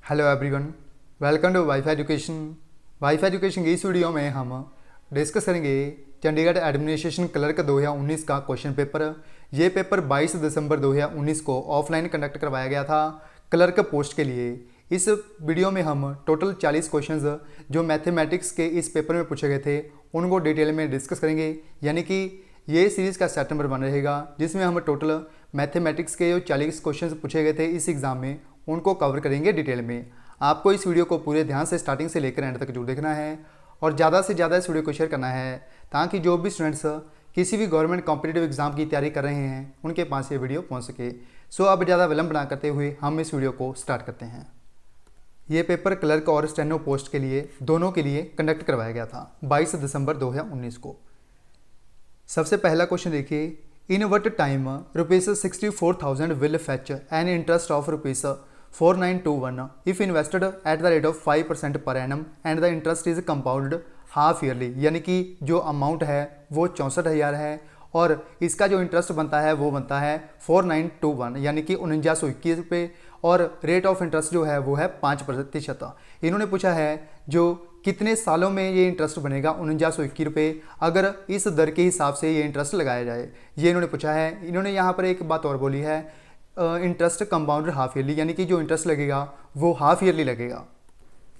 Hello everyone, welcome to wifi education. Wifi education की इस video में हम डिस्कस करेंगे चंडीगढ़ एडमिनिस्ट्रेशन क्लर्क 2019 का क्वेश्चन पेपर। ये पेपर 22 दिसंबर 2019 को ऑफलाइन कंडक्ट करवाया गया था क्लर्क पोस्ट के लिए। इस वीडियो में हम टोटल 40 क्वेश्चंस जो मैथमेटिक्स के इस पेपर में पूछे गए थे उनको डिटेल में डिस्कस करेंगे। यानी कि ये सीरीज़ का सेट नंबर 1 रहेगा जिसमें हम टोटल मैथमेटिक्स के जो 40 क्वेश्चंस पूछे गए थे इस एग्ज़ाम में उनको कवर करेंगे डिटेल में। आपको इस वीडियो को पूरे ध्यान से स्टार्टिंग से लेकर एंड तक जरूर देखना है और ज़्यादा से ज़्यादा इस वीडियो को शेयर करना है ताकि जो भी स्टूडेंट्स किसी भी गवर्नमेंट कॉम्पिटिटिव एग्जाम की तैयारी कर रहे हैं उनके पास ये वीडियो पहुंच सके। सो अब ज़्यादा विलंब ना करते हुए हम इस वीडियो को स्टार्ट करते हैं। ये पेपर क्लर्क और स्टेनो पोस्ट के लिए दोनों के लिए कंडक्ट करवाया गया था 22 दिसंबर 2019 को। सबसे पहला क्वेश्चन देखिए, इन what time ₹64,000 will fetch an interest of ₹4921 if invested at the rate of 5% per annum and the interest is compound half yearly. यानी कि जो अमाउंट है वो 64,000 है और इसका जो इंटरेस्ट बनता है वो बनता है 4921 यानी कि 4921 रुपये और रेट ऑफ इंटरेस्ट जो है वो है 5%। इन्होंने पूछा है जो कितने सालों में ये इंटरेस्ट बनेगा 4921 रुपये अगर इस दर के हिसाब से ये इंटरेस्ट लगाया जाए, ये इन्होंने पूछा है। इन्होंने यहाँ पर एक बात और बोली है, इंटरेस्ट कंपाउंड हाफ ईयरली, यानी कि जो इंटरेस्ट लगेगा वो हाफ ईयरली लगेगा।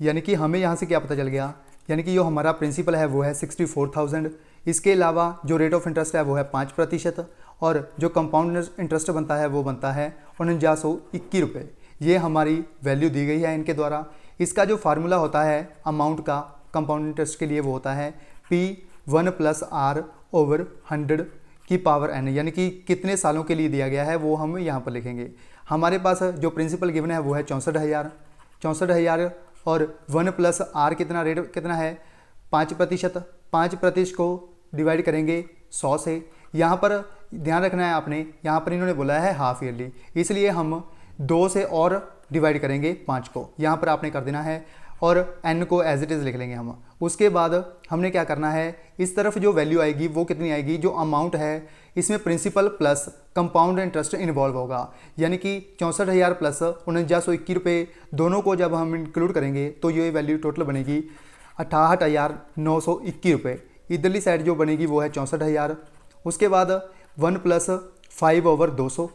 यानी कि हमें यहाँ से क्या पता चल गया, यानी कि जो हमारा प्रिंसिपल है वो है 64,000, इसके अलावा जो रेट ऑफ इंटरेस्ट है वो है 5% और जो कंपाउंड इंटरेस्ट बनता है वो बनता है 4921 रुपये। ये हमारी वैल्यू दी गई है इनके द्वारा। इसका जो फार्मूला होता है अमाउंट का कंपाउंड इंटरेस्ट के लिए वो होता है P1 + R/100 की पावर n, यानी कि कितने सालों के लिए दिया गया है वो हम यहाँ पर लिखेंगे। हमारे पास जो प्रिंसिपल गिवन है वो है 64,000 और 1 + R कितना रेट कितना है 5%। 5% को डिवाइड करेंगे 100 से। यहाँ पर ध्यान रखना है आपने, यहाँ पर इन्होंने बोला है हाफ ईयरली, इसलिए हम 2 से और डिवाइड करेंगे 5 को, यहाँ पर आपने कर देना है और n को एज इट इज़ लिख लेंगे हम। उसके बाद हमने क्या करना है, इस तरफ जो वैल्यू आएगी वो कितनी आएगी, जो अमाउंट है इसमें principal plus compound interest involve होगा, यानी कि 64,000 प्लस 4921 रुपये दोनों को जब हम इंक्लूड करेंगे तो ये वैल्यू टोटल बनेगी 68,921 रुपये। इधरली साइड जो बनेगी वो है 64,000। उसके बाद 1 + 5/200,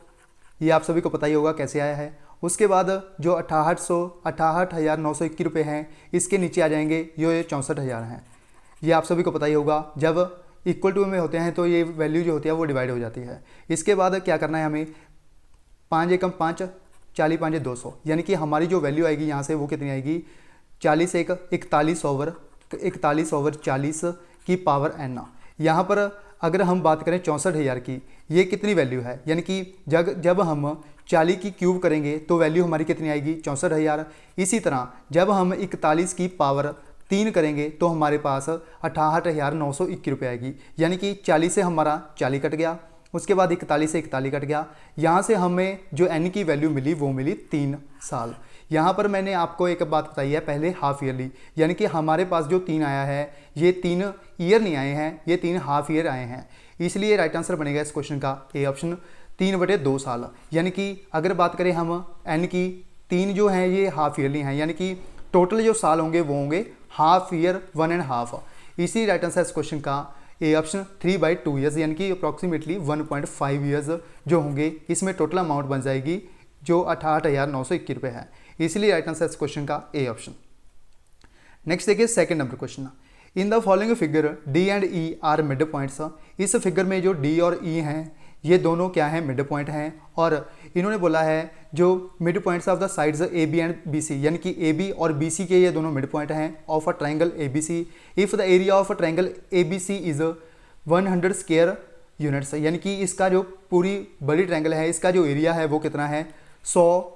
ये आप सभी को पता ही होगा कैसे आया है। उसके बाद जो 68,921 रुपये हैं इसके नीचे आ जाएंगे ये 64,000 हैं। ये आप सभी को पता ही होगा, जब इक्वल टू में होते हैं तो ये वैल्यू जो होती है वो डिवाइड हो जाती है। इसके बाद क्या करना है हमें, 5 एकम 5, 40 5 200, यानी कि हमारी जो वैल्यू आएगी यहाँ से वो कितनी आएगी 40 1 41/40 की पावर n। यहाँ पर अगर हम बात करें 64,000 की, ये कितनी वैल्यू है, यानी कि जब हम 40 की क्यूब करेंगे तो वैल्यू हमारी कितनी आएगी 64,000। इसी तरह जब हम 41 की पावर 3 करेंगे तो हमारे पास 68,921 रुपये आएगी, यानी कि 40 से हमारा 40 कट गया, उसके बाद 41 से 41 कट गया। यहाँ से हमें जो n की वैल्यू मिली वो मिली 3 साल। यहाँ पर मैंने आपको एक बात बताई है पहले हाफ ईयरली, यानी कि हमारे पास जो 3 आया है ये 3 ईयर नहीं आए हैं, ये 3 हाफ ईयर आए हैं, इसलिए राइट आंसर बनेगा इस क्वेश्चन का ए ऑप्शन 3/2 साल। यानी कि अगर बात करें हम n की, 3 जो हैं ये हाफ ईयरली हैं, यानी कि टोटल जो साल होंगे वो होंगे हाफ ईयर 1.5। इसी राइट आंसर इस क्वेश्चन का ए ऑप्शन 3/2 ईयर्स, यानी कि अप्रॉक्सीमेटली 1.5 ईयर्स जो होंगे इसमें टोटल अमाउंट बन जाएगी जो 68,921 रुपये है, इसलिए राइट आंसर इस क्वेश्चन का ए ऑप्शन। नेक्स्ट देखिए second number question, in the following figure D and E R mid points. इस फिगर में जो डी और ई हैं ये दोनों क्या हैं, मिड पॉइंट हैं। और इन्होंने बोला है जो mid points of the sides A B and B C, यानी कि ए बी और बी सी के ये दोनों मिड पॉइंट हैं of a triangle A B C. If the area of a triangle A B C is 100 square units, यानी कि इसका जो पूरी बड़ी ट्राइंगल है इसका जो एरिया है वो कितना है 100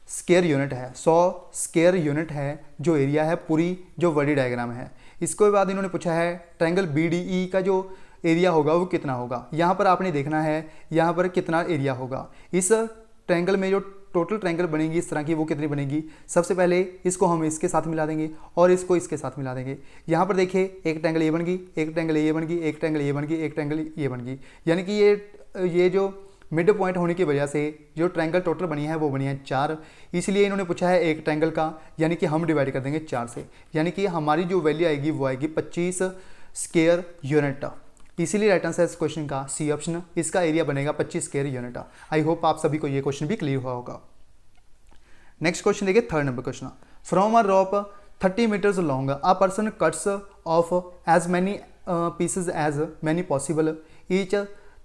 स्क्वायर यूनिट है। 100 स्क्वायर यूनिट है जो एरिया है पूरी जो बड़ी डायग्राम है। इसके बाद इन्होंने पूछा है ट्राइंगल बी डी ई का जो एरिया होगा वो कितना होगा। यहाँ पर आपने देखना है यहाँ पर कितना एरिया होगा। इस ट्रायंगल में जो टोटल ट्रायंगल बनेगी इस तरह की वो कितनी बनेगी, सबसे पहले इसको हम इसके साथ मिला देंगे और इसको इसके साथ मिला देंगे। यहाँ पर देखिए एक ट्रायंगल ये बन गई, एक ट्रायंगल ये बन गई, एक ट्रायंगल ये बन गई, एक ट्रायंगल ये बन गई, यानी कि ये जो मिड पॉइंट होने की वजह से जो ट्रायंगल टोटल बनी है वो बनी है 4, इसलिए इन्होंने पूछा है एक ट्रायंगल का, यानी कि हम डिवाइड कर देंगे 4 से, यानी कि हमारी जो वैल्यू आएगी वो आएगी 25 स्क्वायर यूनिट। इसीलिए राइट आंसर इस क्वेश्चन का सी ऑप्शन, इसका एरिया बनेगा 25 स्क्वायर यूनिट। आई होप आप सभी को ये क्वेश्चन भी क्लियर हुआ होगा। नेक्स्ट क्वेश्चन देखिए, third number question. From a rope 30 metres long a person cuts off as many pieces as many possible each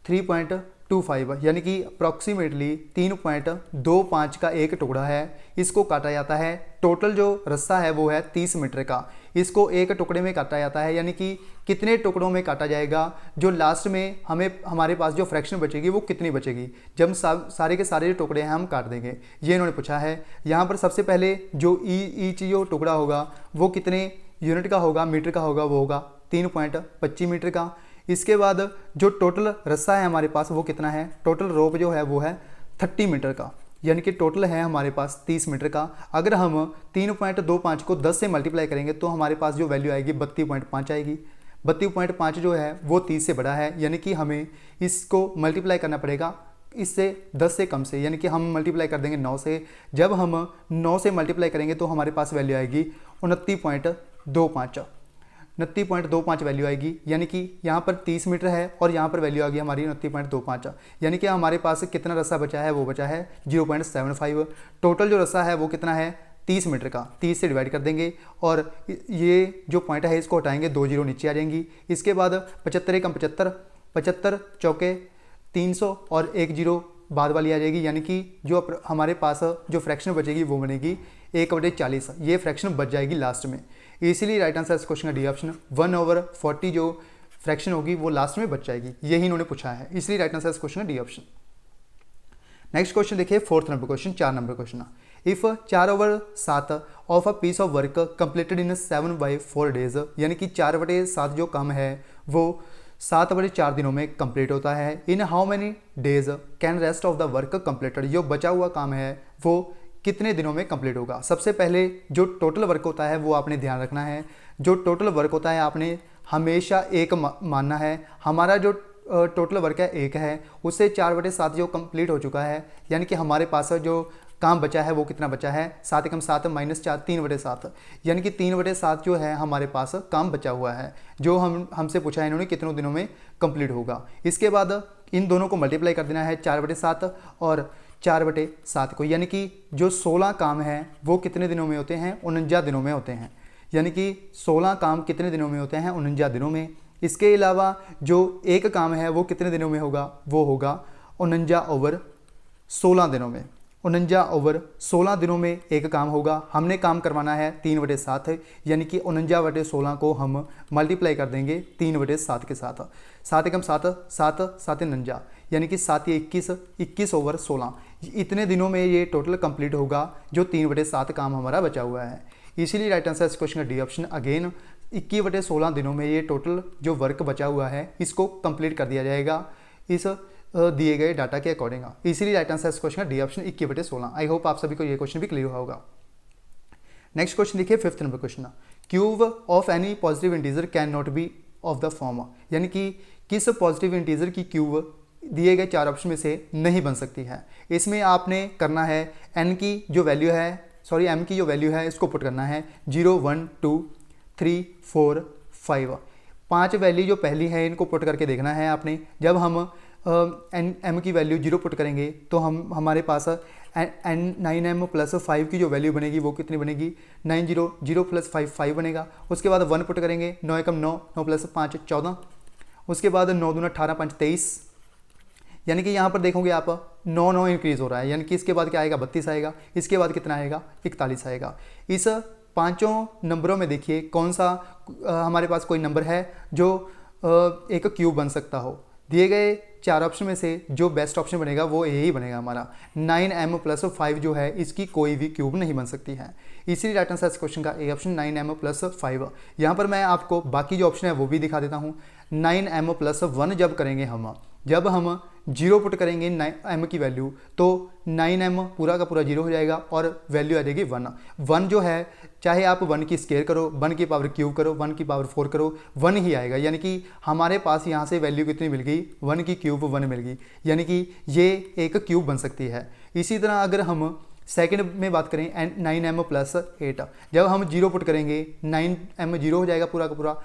3.25, यानी कि अप्रॉक्सीमेटली 3.25 का एक टुकड़ा है, इसको काटा जाता है। टोटल जो रस्सा है वो है 30 मीटर का, इसको एक टुकड़े में काटा जाता है, यानी कि कितने टुकड़ों में काटा जाएगा, जो लास्ट में हमारे पास जो फ्रैक्शन बचेगी वो कितनी बचेगी जब सारे के सारे जो टुकड़े हैं हम काट देंगे, ये इन्होंने पूछा है। यहाँ पर सबसे पहले जो ईच जो टुकड़ा होगा वो कितने यूनिट का होगा, मीटर का होगा, वो होगा 3.25 मीटर का। इसके बाद जो टोटल रस्सा है हमारे पास वो कितना है, टोटल रोप जो है वो है 30 मीटर का, यानी कि टोटल है हमारे पास 30 मीटर का। अगर हम 3.25 को 10 से मल्टीप्लाई करेंगे तो हमारे पास जो वैल्यू आएगी 32.5 आएगी। 32.5 जो है वो 30 से बड़ा है, यानी कि हमें इसको मल्टीप्लाई करना पड़ेगा इससे 10 से कम से, यानी कि हम मल्टीप्लाई कर देंगे 9 से। जब हम 9 से मल्टीप्लाई करेंगे तो हमारे पास वैल्यू आएगी 29.25 वैल्यू आएगी, यानी कि यहाँ पर 30 मीटर है और यहाँ पर वैल्यू आ गई हमारी 29.25, यानी कि हमारे पास कितना रस्सा बचा है, वो बचा है 0.75। टोटल जो रस्सा है वो कितना है 30 मीटर का, 30 से डिवाइड कर देंगे और ये जो पॉइंट है इसको हटाएंगे, 2 जीरो नीचे आ जाएंगी। इसके बाद 75 एकम 75, 75 चौके 300 और 1 जीरो बाद वाली आ जाएगी, यानी कि जो हमारे पास जो फ्रैक्शन बचेगी वो बनेगी 1/40, ये फ्रैक्शन बच जाएगी लास्ट में। इसीलिए राइट आंसर इस क्वेश्चन का डी ऑप्शन, 1/40 जो फ्रैक्शन होगी वो लास्ट में बच जाएगी, यही इन्होंने पूछा है, इसलिए राइट आंसर इस क्वेश्चन का डी ऑप्शन। नेक्स्ट क्वेश्चन देखिए, fourth number question, 4 number question. If 4/7 of a piece of work completed in 7/4 days, यानी कि 4/7 जो काम है वो 7/4 दिनों में कंप्लीट होता है। इन how many days can rest of the work completed, जो बचा हुआ काम है वो कितने दिनों में कंप्लीट होगा। सबसे पहले जो टोटल वर्क होता है वो आपने ध्यान रखना है, जो टोटल वर्क होता है आपने हमेशा एक मानना है। हमारा जो टोटल वर्क है 1 है, उससे 4/7 जो कंप्लीट हो चुका है, यानी कि हमारे पास जो काम बचा है वो कितना बचा है, 7 एकम 7 माइनस 4 3/7, यानी कि 3/7 जो है हमारे पास काम बचा हुआ है, जो हमसे पूछा है इन्होंने कितनों दिनों में कंप्लीट होगा। इसके बाद इन दोनों को मल्टीप्लाई कर देना है, 4/7 और 4/7 को, यानी कि जो 16 काम हैं वो कितने दिनों में होते हैं, 49 दिनों में होते हैं, यानी कि 16 काम कितने दिनों में होते हैं, 49 दिनों में। इसके अलावा जो एक काम है वो कितने दिनों में होगा, वो होगा 49/16 दिनों में। 49/16 दिनों में एक काम होगा, हमने काम करवाना है 3/7, यानी कि 49/16 को हम मल्टीप्लाई कर देंगे 3/7 के साथ। 7 एकम 7 7 7 49, यानी कि 7 21 21/16, इतने दिनों में ये टोटल कंप्लीट होगा जो 3/7 काम हमारा बचा हुआ है। इसीलिए राइट आंसर इस क्वेश्चन का डी ऑप्शन, अगेन 21/16 दिनों में ये टोटल जो वर्क बचा हुआ है इसको कंप्लीट कर दिया जाएगा इस दिए गए डाटा के अकॉर्डिंग। इसीलिए राइट आंसर इस क्वेश्चन का डी ऑप्शन 21/16। आई होप आप सभी को ये क्वेश्चन भी क्लियर हुआ होगा। नेक्स्ट क्वेश्चन देखिए, 5th number question. Cube of any positive integer can not be of the form, यानी कि किस पॉजिटिव इंटीजर की क्यूब दिए गए 4 ऑप्शन में से नहीं बन सकती है। इसमें आपने करना है एम की जो वैल्यू है इसको पुट करना है 0 1 2 3 4 5, 5 वैल्यू जो पहली है इनको पुट करके देखना है आपने। जब हम एम की वैल्यू 0 पुट करेंगे तो हमारे पास 9m + 5 की जो वैल्यू बनेगी वो कितनी बनेगी, 9 0 0 + 5 5 बनेगा। उसके बाद 1 पुट करेंगे, 9 एकम 9 9 + 5 14, उसके बाद 9 दूना 18 5 23, यानी कि यहाँ पर देखोगे आप 9 9 इंक्रीज़ हो रहा है, यानी कि इसके बाद क्या आएगा 32 आएगा, इसके बाद कितना आएगा 41 आएगा। इस पांचों नंबरों में देखिए कौन सा हमारे पास कोई नंबर है जो एक क्यूब बन सकता हो। दिए गए 4 ऑप्शन में से जो बेस्ट ऑप्शन बनेगा वो यही बनेगा हमारा। 9m + 5 जो है इसकी कोई भी क्यूब नहीं बन सकती है, इसीलिए राइट आंसर इस क्वेश्चन का ए ऑप्शन 9m + 5। यहाँ पर मैं आपको बाकी जो ऑप्शन है वो भी दिखा देता हूँ। 9m + 1 जब करेंगे हम, जब हम जीरो पुट करेंगे m की वैल्यू तो 9m पूरा का पूरा जीरो हो जाएगा और वैल्यू आ जाएगी 1। 1 जो है चाहे आप 1 की स्केयर करो, 1 की पावर क्यूब करो, 1 की पावर 4 करो, 1 ही आएगा। यानी कि हमारे पास यहाँ से वैल्यू कितनी मिल गई, 1 की क्यूब 1 मिल गई, यानी कि ये एक क्यूब बन सकती है। इसी तरह अगर हम सेकंड में बात करें 9m + 8, जब हम जीरो पुट करेंगे 9m जीरो हो जाएगा पूरा का पूरा,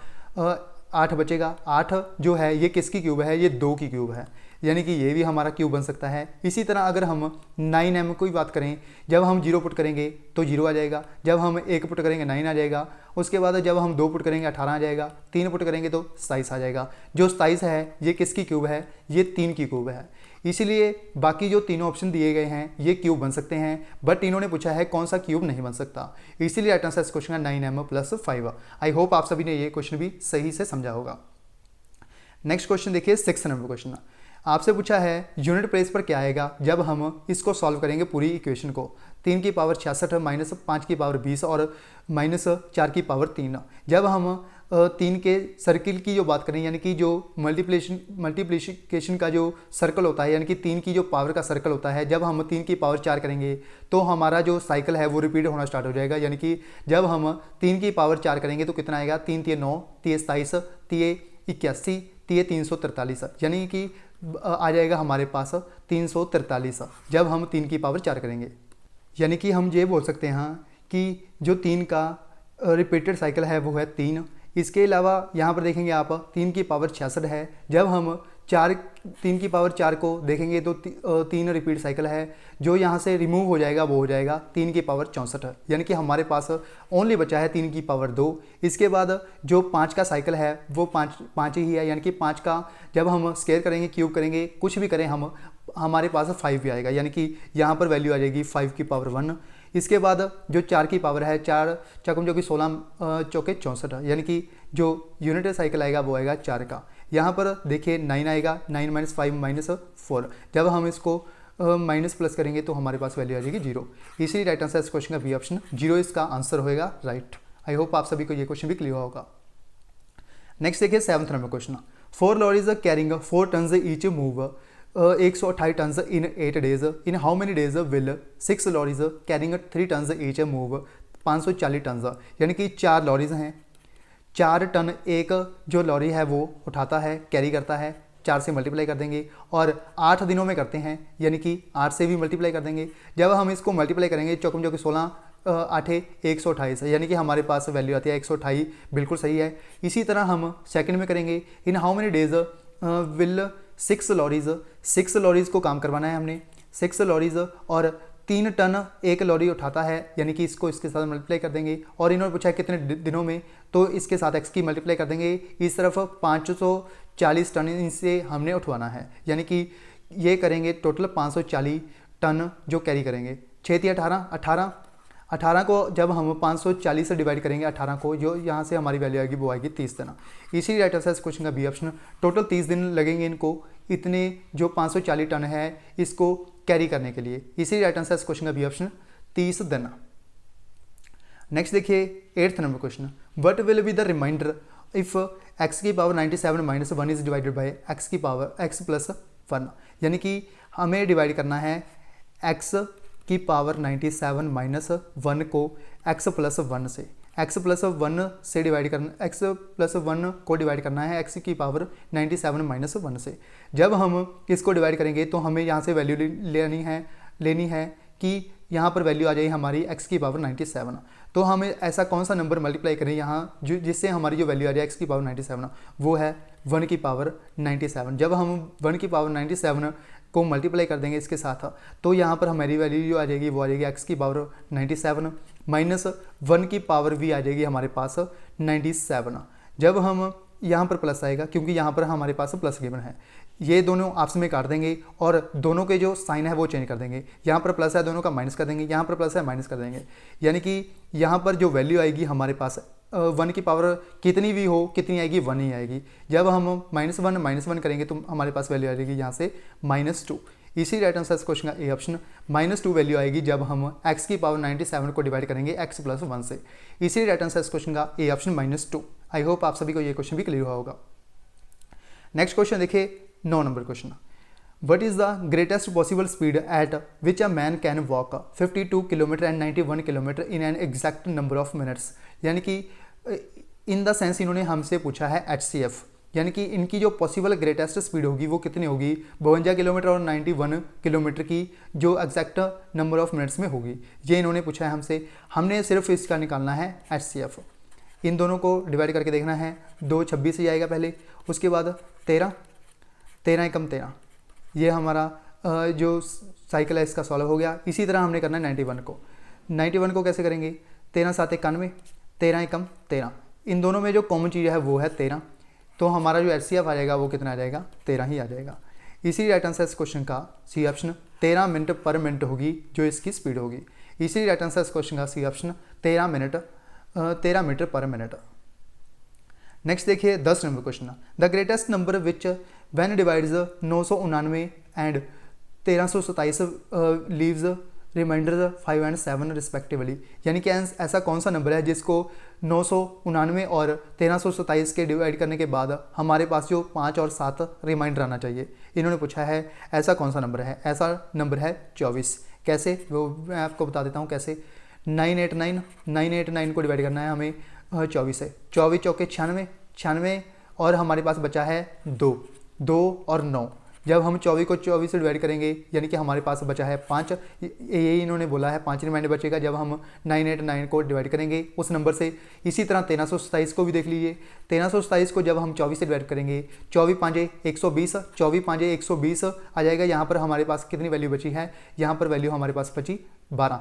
8 बचेगा। 8 जो है ये किसकी क्यूब है, ये 2 की क्यूब है, यानी कि ये भी हमारा क्यूब बन सकता है। इसी तरह अगर हम 9m को भी बात करें, जब हम जीरो पुट करेंगे तो जीरो आ जाएगा, जब हम 1 पुट करेंगे 9 आ जाएगा, उसके बाद जब हम 2 पुट करेंगे 18 आ जाएगा, 3 पुट करेंगे तो 27 आ जाएगा। जो 27 है ये किसकी क्यूब है, ये 3 की क्यूब है। इसीलिए बाकी जो तीनों ऑप्शन दिए गए हैं ये क्यूब बन सकते हैं, बट इन्होंने पूछा है कौन सा क्यूब नहीं बन सकता, इसीलिए राइट आंसर इस क्वेश्चन का 9m + 5। आई होप आप सभी ने ये क्वेश्चन भी सही से समझा होगा। नेक्स्ट क्वेश्चन देखिए 6 नंबर क्वेश्चन। आपसे पूछा है यूनिट प्लेस पर क्या आएगा जब हम इसको सॉल्व करेंगे पूरी इक्वेशन को। 3 की पावर 66 माइनस 5 की पावर 20 और माइनस 4 की पावर 3। जब हम 3 के सर्किल की जो बात करें, यानी कि जो मल्टीप्लिकेशन का जो सर्कल होता है, यानी कि 3 की जो पावर का सर्कल होता है, जब हम 3 की पावर 4 करेंगे तो हमारा जो साइकिल है वो रिपीट होना स्टार्ट हो जाएगा। यानी कि जब हम 3 की पावर 4 करेंगे तो कितना आएगा, 3 × 9 = 27, 3 × 81, 3 × 343, यानी कि आ जाएगा हमारे पास 343 जब हम 3 की पावर 4 करेंगे। यानी कि हम ये बोल सकते हैं कि जो 3 का रिपीटेड साइकिल है वो है 3। इसके अलावा यहाँ पर देखेंगे आप 3 की पावर 66 है, जब हम 3 की पावर 4 को देखेंगे तो 3 रिपीट साइकिल है, जो यहाँ से रिमूव हो जाएगा वो हो जाएगा 3 की पावर 64, यानी कि हमारे पास ओनली बचा है 3 की पावर 2। इसके बाद जो 5 का साइकिल है वो 5 ही है, यानी कि 5 का जब हम स्केयर करेंगे, क्यूब करेंगे, कुछ भी करें हम, हमारे पास 5 भी आएगा, यानी कि यहाँ पर वैल्यू आ जाएगी 5 की पावर 1। इसके बाद जो 4 की पावर है, 4 चौकम जो कि 16 चौके 64, यानी कि जो यूनिट साइकिल आएगा वो आएगा 4 का। यहाँ पर देखिए 9 आएगा, 9 - 5 - 4, जब हम इसको माइनस प्लस करेंगे तो हमारे पास वैल्यू आ जाएगी 0। इसीलिए राइट आंसर इस क्वेश्चन का बी ऑप्शन 0 इसका आंसर होएगा राइट। आई होप आप सभी को ये क्वेश्चन भी क्लियर होगा। नेक्स्ट देखिए 7th number question. 4 lorries carrying 4 tons each move 128 tons in 8 days. In how many days will 6 lorries carrying 3 tons each move 540 tons. यानी कि 4 लॉरीज हैं, 4 टन एक जो लॉरी है वो उठाता है, कैरी करता है, 4 से मल्टीप्लाई कर देंगे और 8 दिनों में करते हैं, यानी कि 8 से भी मल्टीप्लाई कर देंगे। जब हम इसको मल्टीप्लाई करेंगे चौकम जो कि 16 8 128 है, यानी कि हमारे पास वैल्यू आती है 128, बिल्कुल सही है। इसी तरह हम सेकंड में करेंगे, इन how many days will 6 lorries को काम करवाना है हमने, 6 लॉरीज और 3 टन एक लॉरी उठाता है, यानी कि इसको इसके साथ मल्टीप्लाई कर देंगे। और इन्होंने पूछा है कितने दिनों में, तो इसके साथ x की मल्टीप्लाई कर देंगे। इस तरफ 540 टन इनसे हमने उठवाना है, यानी कि ये करेंगे टोटल 540 टन जो कैरी करेंगे। 6 × 18 18 को जब हम 540 से डिवाइड करेंगे 18 को, जो यहाँ से हमारी वैल्यू आएगी वो आएगी 30 दिन। इसी राइट आंसर इस क्वेश्चन का बी ऑप्शन। टोटल 30 दिन लगेंगे इनको, इतने जो 540 टन है इसको कैरी करने के लिए। इसी राइट आंसर इस क्वेश्चन का बी ऑप्शन 30 दिन। नेक्स्ट देखिए 8th number question. What will be the remainder if x की power 97 - 1 is divided by x की पावर x + 1। यानी कि हमें डिवाइड करना है x की पावर 97 - 1 को x + 1 से, x + 1 से डिवाइड करना, x + 1 को डिवाइड करना है x की पावर 97 - 1 से। जब हम इसको डिवाइड करेंगे तो हमें यहाँ से वैल्यू लेनी है कि यहाँ पर वैल्यू आ जाएगी हमारी x की पावर 97। तो हमें ऐसा कौन सा नंबर मल्टीप्लाई करें यहाँ जो जिससे हमारी जो वैल्यू आ जाए x की पावर 97, वो है 1 की पावर 97। जब हम 1 की पावर 97 को मल्टीप्लाई कर देंगे इसके साथ, तो यहाँ पर हमारी वैल्यू जो आ जाएगी वो आ जाएगी x की पावर 97 माइनस 1 की पावर भी आ जाएगी हमारे पास 97। जब हम यहाँ पर प्लस आएगा, क्योंकि यहाँ पर हमारे पास प्लस गिवन है, ये दोनों आपस में काट देंगे और दोनों के जो साइन है वो चेंज कर देंगे। यहाँ पर प्लस है दोनों का माइनस कर देंगे, यहाँ पर प्लस है माइनस कर देंगे। यानी कि यहाँ पर जो वैल्यू आएगी हमारे पास 1 की पावर कितनी भी हो, कितनी आएगी, 1 ही आएगी। जब हम -1 करेंगे तो हमारे पास वैल्यू आ जाएगी यहाँ से -2। इसी राइट आंसर इस क्वेश्चन का ए ऑप्शन। -2 वैल्यू आएगी जब हम x की पावर 97 को डिवाइड करेंगे x + 1 से। इसी राइट आंसर इस क्वेश्चन का ए ऑप्शन -2। आई होप आप सभी को ये क्वेश्चन भी क्लियर हुआ होगा। नेक्स्ट क्वेश्चन देखिए 9 number question, what is the greatest possible speed at which a man can walk 52 kilometre and 91 kilometre in an exact number of minutes. यानी कि इन द सेंस इन्होंने हमसे पूछा है HCF, यानी कि इनकी जो पॉसिबल ग्रेटेस्ट स्पीड होगी वो कितनी होगी, 52 किलोमीटर और 91 किलोमीटर की जो एग्जैक्ट नंबर ऑफ मिनट्स में होगी, ये इन्होंने पूछा है हमसे। हमने सिर्फ इसका निकालना है HCF। इन दोनों को डिवाइड करके देखना है, 2 26 ही आएगा पहले, उसके बाद 13 13 एकम 13, ये हमारा जो साइकिल है इसका सॉल्व हो गया। इसी तरह हमने करना है 91 को कैसे करेंगे, 13 7 91, 13 एकम 13, इन दोनों में जो कॉमन चीज़ है वो है 13, तो हमारा जो HCF आ जाएगा वो कितना आ जाएगा, 13 ही आ जाएगा। इसी राइट आंसर इस क्वेश्चन का सी ऑप्शन 13 मिनट पर मिनट होगी जो इसकी स्पीड होगी। इसी राइट आंसर इस क्वेश्चन का सी ऑप्शन 13 मीटर पर मिनट। नेक्स्ट देखिए 10 number question, the greatest number which when divides 999 and 1327 leaves remainder 5 and 7 respectively. यानी कि ऐसा कौन सा नंबर है जिसको 999 और 1327 के डिवाइड करने के बाद हमारे पास जो 5 और 7 रिमाइंडर आना चाहिए। इन्होंने पूछा है ऐसा कौन सा नंबर है, ऐसा नंबर है 24। कैसे, वो मैं आपको बता देता हूँ कैसे। 989 को डिवाइड करना है हमें 24 से, 24 चौके 96, 96 और हमारे पास बचा है 2 और 9। जब हम 24 को 24 से डिवाइड करेंगे यानी कि हमारे पास बचा है 5, यही इन्होंने बोला है 5 रिमाइंडर बचेगा जब हम 989 को डिवाइड करेंगे उस नंबर से। इसी तरह 1327 को भी देख लीजिए, 1327 को जब हम 24 से डिवाइड करेंगे, 24 5 120, 24 5 120 आ जाएगा। यहाँ पर हमारे पास कितनी वैल्यू बची है, यहाँ पर वैल्यू हमारे पास बची 12।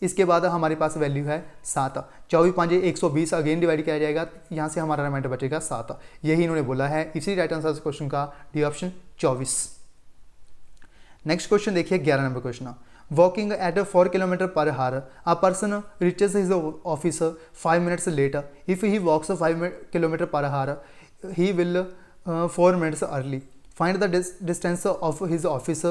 इसके बाद हमारे पास वैल्यू है 7, 24 5 120 अगेन डिवाइड किया जाएगा, यहाँ से हमारा रिमाइंडर बचेगा 7। यही इन्होंने बोला है, इसी राइट आंसर क्वेश्चन का डी ऑप्शन 24। नेक्स्ट क्वेश्चन देखिए 11 number question, walking at 4 kilometre per hour a person reaches his office 5 minutes late, if he walks 5 kilometre per hour he will 4 minutes early, find the distance of his office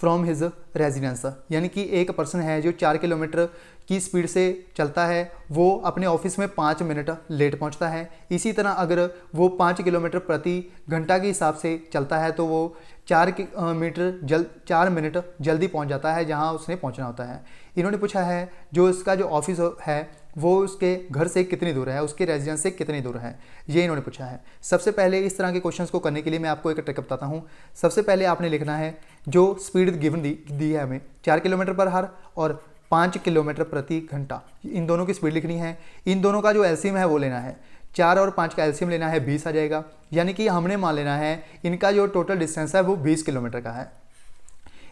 from his residence. यानी कि एक person है जो 4 kilometre की speed से चलता है, वो अपने ऑफिस में 5 मिनट लेट पहुंचता है। इसी तरह अगर वो 5 किलोमीटर प्रति घंटा के हिसाब से चलता है तो वो 4 मिनट जल्दी पहुंच जाता है जहां उसने पहुंचना होता है। इन्होंने पूछा है जो इसका जो ऑफिस है वो उसके घर से कितनी दूर है, उसके रेजिडेंस से कितनी दूर है, ये इन्होंने पूछा है। सबसे पहले इस तरह के क्वेश्चंस को करने के लिए मैं आपको एक ट्रिक बताता हूँ। सबसे पहले आपने लिखना है जो स्पीड गिवन दी है हमें 4 किलोमीटर पर हार और 5 किलोमीटर प्रति घंटा, इन दोनों की स्पीड लिखनी है। इन दोनों का जो एलसीएम है वो लेना है, 4 और 5 का एलसीएम लेना है, 20 आ जाएगा। यानी कि हमने मान लेना है इनका जो टोटल डिस्टेंस है वो 20 किलोमीटर का है।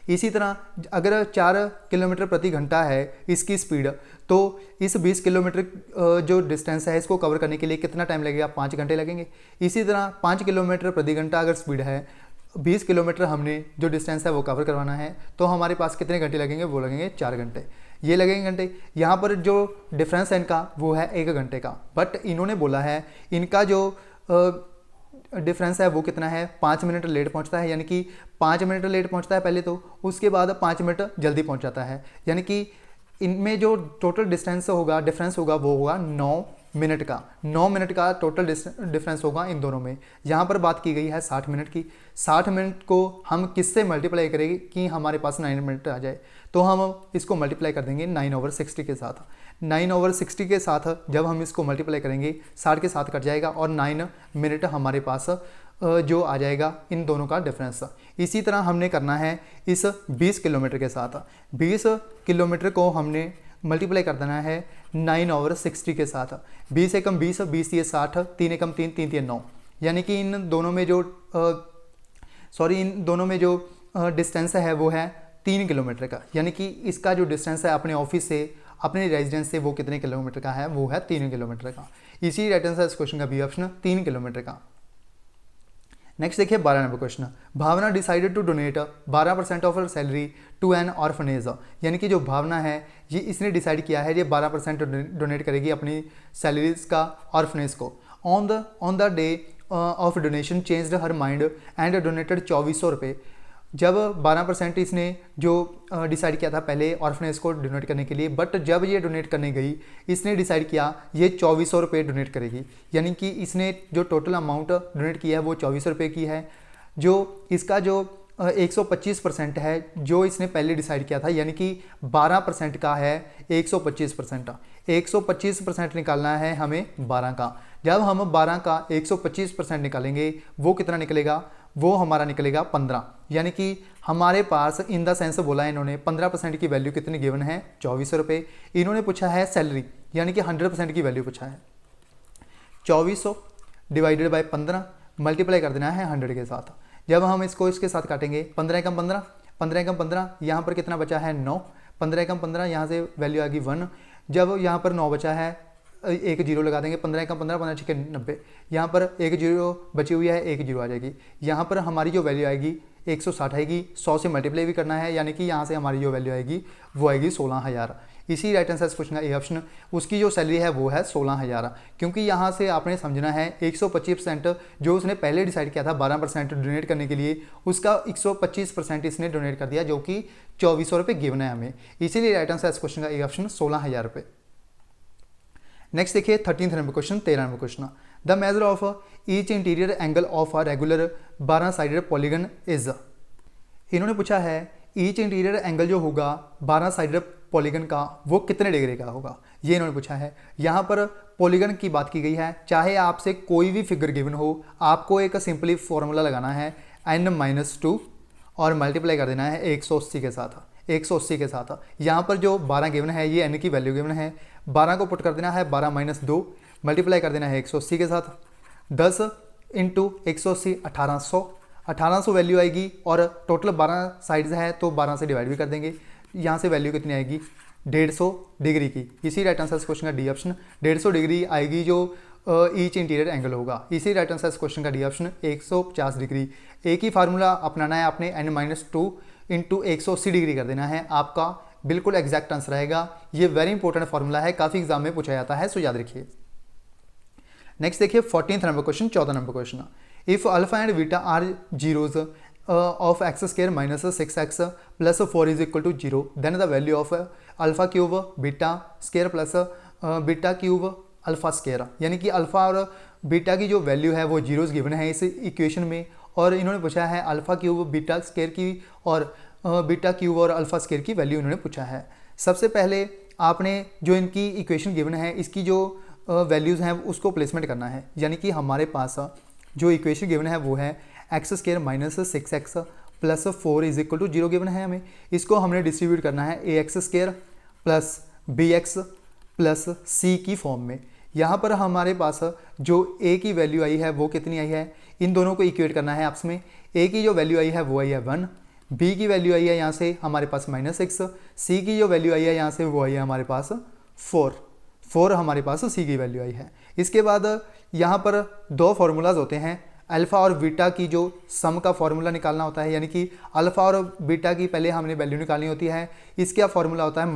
इसी तरह अगर 4 किलोमीटर प्रति घंटा है इसकी स्पीड, तो इस 20 किलोमीटर जो डिस्टेंस है इसको कवर करने के लिए कितना टाइम लगेगा, 5 घंटे लगेंगे। इसी तरह 5 किलोमीटर प्रति घंटा अगर स्पीड है, 20 किलोमीटर हमने जो डिस्टेंस है वो कवर करवाना है, तो हमारे पास कितने घंटे लगेंगे, वो लगेंगे 4 घंटे, ये लगेंगे घंटे। यहाँ पर जो डिफरेंस है इनका वो है 1 घंटे का, बट इन्होंने बोला है इनका जो डिफरेंस है वो कितना है, 5 मिनट लेट पहुंचता है। यानी कि 5 मिनट लेट पहुंचता है पहले तो, उसके बाद 5 मिनट जल्दी पहुंच जाता है। यानी कि इनमें जो टोटल डिस्टेंस होगा, डिफरेंस होगा वो होगा 9 मिनट का। 9 मिनट का टोटल डिफरेंस होगा इन दोनों में। यहाँ पर बात की गई है 60 मिनट की। 60 मिनट को हम किससे मल्टीप्लाई करेंगे कि हमारे पास 9 मिनट आ जाए, तो हम इसको मल्टीप्लाई कर देंगे 9/60 के साथ। 9/60 के साथ जब हम इसको मल्टीप्लाई करेंगे 60 के साथ कट जाएगा और 9 मिनट हमारे पास जो आ जाएगा इन दोनों का डिफरेंस। इसी तरह हमने करना है इस 20 किलोमीटर के साथ। 20 किलोमीटर को हमने मल्टीप्लाई कर देना है 9/60 के साथ। 20 एकम 20, 20 ये 60, 3 एकम 3, 3 ये 9। यानी कि इन दोनों में जो डिस्टेंस है वो है 3 किलोमीटर का। यानी कि इसका जो डिस्टेंस है अपने ऑफिस से अपने रेजिडेंस से वो कितने किलोमीटर का है, वो है 3 किलोमीटर का। इसी राइट आंसर इस क्वेश्चन का बी ऑप्शन 3 किलोमीटर का। नेक्स्ट देखिए 12 number question, Bhavna decided to donate 12% of her salary to an orphanage. यानी कि जो भावना है ये इसने डिसाइड किया है ये 12% डोनेट करेगी अपनी सैलरीज का ऑर्फनेज को। On the day of donation changed her mind and donated 2400 रुपये। जब 12% इसने जो डिसाइड किया था पहले ऑर्फनेज को डोनेट करने के लिए, बट जब ये डोनेट करने गई इसने डिसाइड किया ये 2400 रुपये डोनेट करेगी। यानी कि इसने जो टोटल अमाउंट डोनेट किया है वो 2400 रुपये की है। जो इसका जो 125% है जो इसने पहले डिसाइड किया था, यानी कि 12% का है 125%। 125% निकालना है हमें 12 का। जब हम 12 का 125% निकालेंगे वो कितना निकलेगा, वो हमारा निकलेगा 15। यानी कि हमारे पास इन द सेंस बोला है इन्होंने 15% की वैल्यू कितनी गिवन है, 2400 रुपये। इन्होंने पूछा है सैलरी, यानी कि 100% की वैल्यू पूछा है। 2400 डिवाइडेड बाय 15 मल्टीप्लाई कर देना है 100 के साथ। जब हम इसको इसके साथ काटेंगे 15 एकम 15, 15 एकम 15, यहाँ पर कितना बचा है 9, 15 एकम 15, यहाँ से वैल्यू आ गई 1। जब यहाँ पर 9 बचा है, एक जीरो लगा देंगे, 15 एकम 15, 15 छक्के 90, यहाँ पर एक जीरो बची हुई है, एक जीरो आ जाएगी। यहाँ पर हमारी जो वैल्यू आएगी 160 आएगी, 100 से मल्टीप्लाई भी करना है, यानी कि यहाँ से हमारी जो वैल्यू आएगी वो आएगी 16,000। इसी राइट आंसर क्वेश्चन का ए ऑप्शन, उसकी जो सैलरी है वो है 16,000। क्योंकि यहाँ से आपने समझना है 125% जो उसने पहले डिसाइड किया था 12% डोनेट करने के लिए, उसका 125% इसने डोनेट कर दिया, जो कि 2400 रुपये गिवन है हमें। इसीलिए राइट आंसर इस क्वेश्चन का ए ऑप्शन 16,000 रुपये। नेक्स्ट देखिए 13th number question, 13 number question. The measure of each interior angle of a regular 12 sided polygon is. इन्होंने पूछा है ईच इंटीरियर एंगल जो होगा 12 साइडेड पॉलीगन का वो कितने डिग्री का होगा, ये इन्होंने पूछा है। यहाँ पर पॉलीगन की बात की गई है, चाहे आपसे कोई भी फिगर गिवन हो, आपको एक सिंपली फॉर्मूला लगाना है n-2 और मल्टीप्लाई कर देना है 180 के साथ, 180 के साथ। यहाँ पर जो 12 गिवन है ये n की वैल्यू गिवन है, 12 को पुट कर देना है 12 - 2 मल्टीप्लाई कर देना है 180 के साथ। 10 × 180 1800, 1800 वैल्यू आएगी और टोटल 12 साइड्स है तो 12 से डिवाइड भी कर देंगे। यहाँ से वैल्यू कितनी आएगी 150 डिग्री की। इसी राइट आंसर इस क्वेश्चन का डी ऑप्शन 150 डिग्री आएगी जो ईच इंटीरियर एंगल होगा। इसी राइट आंसर इस क्वेश्चन का डी ऑप्शन 150 डिग्री। एक ही फार्मूला अपनाना है आपने, n-2 × 180 डिग्री कर देना है, आपका बिल्कुल एग्जैक्ट आंसर आएगा। ये वेरी इंपॉर्टेंट फार्मूला है, काफ़ी एग्जाम में पूछा जाता है, सो याद रखिए। नेक्स्ट देखिए 14th number question, 14 number question. If alpha and beta are zeros of x² - 6x + 4 = 0, then the value of alpha cube beta square plus beta cube alpha square. यानी कि अल्फा और बीटा की जो वैल्यू है वो zeros given है इस equation में, और इन्होंने पूछा है अल्फा क्यूब बीटा स्केयर की और बीटा क्यूब और अल्फा स्केयर की वैल्यू इन्होंने पूछा है। सबसे पहले आपने जो इनकी इक्वेशन गिवन है इसकी जो वैल्यूज़ हैं उसको प्लेसमेंट करना है। यानी कि हमारे पास जो इक्वेशन गिवन है वो है x² - 6x + 4 = 0 गिवन है हमें। इसको हमने डिस्ट्रीब्यूट करना है ax² + bx + c की फॉर्म में। यहाँ पर हमारे पास जो a की वैल्यू आई है वो कितनी आई है, इन दोनों को इक्वेट करना है आपस में। a की जो वैल्यू आई है वो आई है 1, b की वैल्यू आई है यहाँ से हमारे पास -6, c की जो वैल्यू आई है यहाँ से वो आई है हमारे पास 4 हमारे पास c की वैल्यू आई है। इसके बाद यहाँ पर दो फार्मूलाज होते हैं, अल्फ़ा और बीटा की जो सम का फार्मूला निकालना होता है, यानी कि अल्फ़ा और बीटा की पहले हमने वैल्यू निकालनी होती है। इसका फार्मूला होता है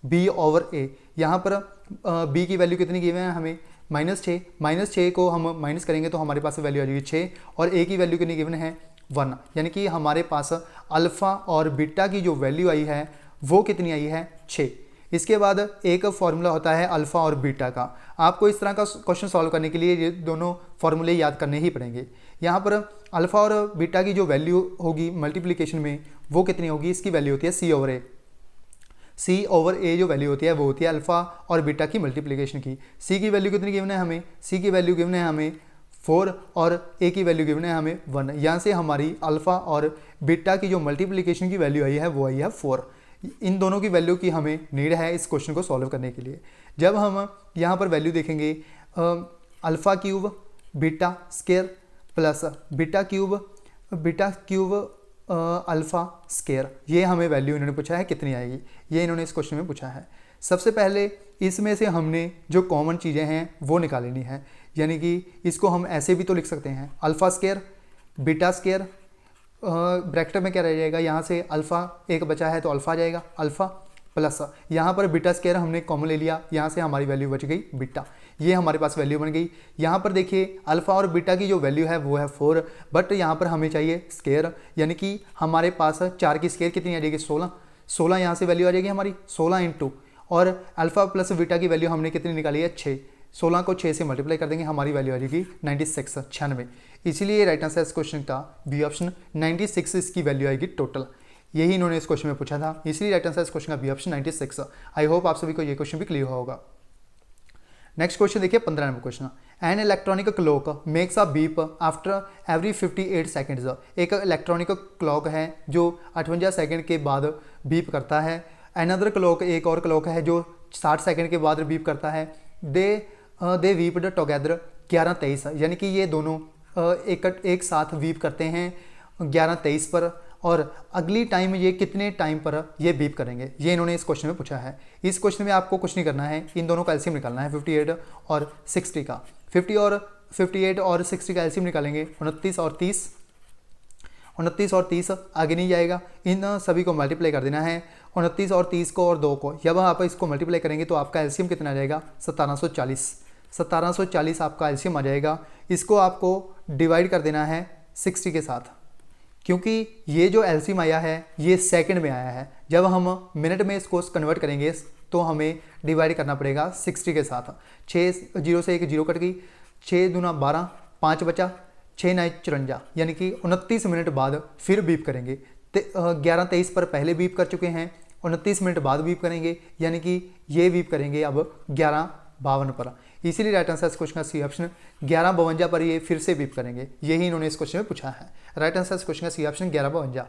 -b/a। यहाँ पर b की वैल्यू कितनी गिवन है हमें -6, -6 को हम माइनस करेंगे तो हमारे पास वैल्यू आ जाएगी 6, और a की वैल्यू कितनी गिवन है 1। यानी कि हमारे पास अल्फ़ा और बीटा की जो वैल्यू आई है वो कितनी आई है 6। इसके बाद एक फार्मूला होता है अल्फ़ा और बीटा का। आपको इस तरह का क्वेश्चन सॉल्व करने के लिए ये दोनों फार्मूले याद करने ही पड़ेंगे। यहाँ पर अल्फ़ा और बीटा की जो वैल्यू होगी मल्टीप्लिकेशन में वो कितनी होगी, इसकी वैल्यू होती है c/a। c/a जो वैल्यू होती है वो होती है अल्फ़ा और बीटा की मल्टीप्लिकेशन की। c की वैल्यू कितनी गिवन है हमें, c की वैल्यू गिवन है हमें 4 और a की वैल्यू गिवन है हमें 1। यहाँ से हमारी अल्फ़ा और बीटा की जो मल्टीप्लिकेशन की वैल्यू आई है वो आई है 4। इन दोनों की वैल्यू की हमें नीड है इस क्वेश्चन को सॉल्व करने के लिए। जब हम यहाँ पर वैल्यू देखेंगे alpha cube beta square plus beta cube alpha square, ये हमें वैल्यू इन्होंने पूछा है कितनी आएगी, ये इन्होंने इस क्वेश्चन में पूछा है। सबसे पहले इसमें से हमने जो कॉमन चीज़ें हैं वो निकाल लेनी है। यानी कि इसको हम ऐसे भी तो लिख सकते हैं alpha square beta square, bracket में क्या रह जाएगा, यहाँ से अल्फ़ा एक बचा है तो अल्फ़ा आ जाएगा, अल्फ़ा प्लस यहाँ पर बीटा स्केयर हमने कॉमन ले लिया, यहाँ से हमारी वैल्यू बच गई बीटा, ये हमारे पास वैल्यू बन गई। यहाँ पर देखिए अल्फ़ा और बीटा की जो वैल्यू है वो है 4, बट यहाँ पर हमें चाहिए स्केयर, यानी कि हमारे पास 4 की स्केयर कितनी आ जाएगी 16 यहाँ से वैल्यू आ जाएगी हमारी 16 × और अल्फ़ा प्लस बीटा की वैल्यू हमने कितनी निकाली है 6, 16 को 6 से मल्टीप्लाई कर देंगे, हमारी वैल्यू आ जाएगी 96 96। इसीलिए राइट आंसर इस क्वेश्चन का बी ऑप्शन 96 इसकी वैल्यू आएगी टोटल। यही इन्होंने इस क्वेश्चन में पूछा था, इसलिए राइट आंसर इस क्वेश्चन का बी ऑप्शन 96। आई होप आप सभी को ये क्वेश्चन भी क्लियर होगा। नेक्स्ट क्वेश्चन देखिए 15 number question. An electronic clock makes a beep after every 58 seconds. एक इलेक्ट्रॉनिक क्लॉक है जो 58 सेकंड के बाद बीप करता है। अनदर क्लॉक एक और क्लॉक है जो 60 सेकंड के बाद बीप करता है। दे बीप्ड टुगेदर 11:23, यानी कि ये दोनों एक साथ बीप करते हैं 11:23 पर, और अगली टाइम ये कितने टाइम पर ये बीप करेंगे, ये इन्होंने इस क्वेश्चन में पूछा है। इस क्वेश्चन में आपको कुछ नहीं करना है, इन दोनों का एलसीएम निकालना है 58 और 60 का। 58 और 60 का एलसीएम निकालेंगे 29 और 30, 29 और 30 आगे नहीं जाएगा, इन सभी को मल्टीप्लाई कर देना है। 29 और 30 को और 2 को जब आप इसको मल्टीप्लाई करेंगे तो आपका एलसीएम कितना आ जाएगा 1740। 1740 आपका एलसीएम आ जाएगा। इसको आपको डिवाइड कर देना है 60 के साथ, क्योंकि ये जो एलसीएम आया है ये सेकंड में आया है। जब हम मिनट में इसको कन्वर्ट करेंगे तो हमें डिवाइड करना पड़ेगा 60 के साथ। 6 0 से एक 0 कट गई, 6 दूना 12, 5 बचा, 6 9 54, यानी कि 29 मिनट बाद फिर बीप करेंगे। 11:23 पर पहले बीप कर चुके हैं, 29 मिनट बाद बीप करेंगे, यानी कि ये बीप करेंगे अब 11:52 पर। इसीलिए राइट आंसर इस क्वेश्चन का सी ऑप्शन 11:52 पर ये फिर से बीप करेंगे, यही इन्होंने इस क्वेश्चन में पूछा है। राइट आंसर इस क्वेश्चन का सी ऑप्शन 11:52।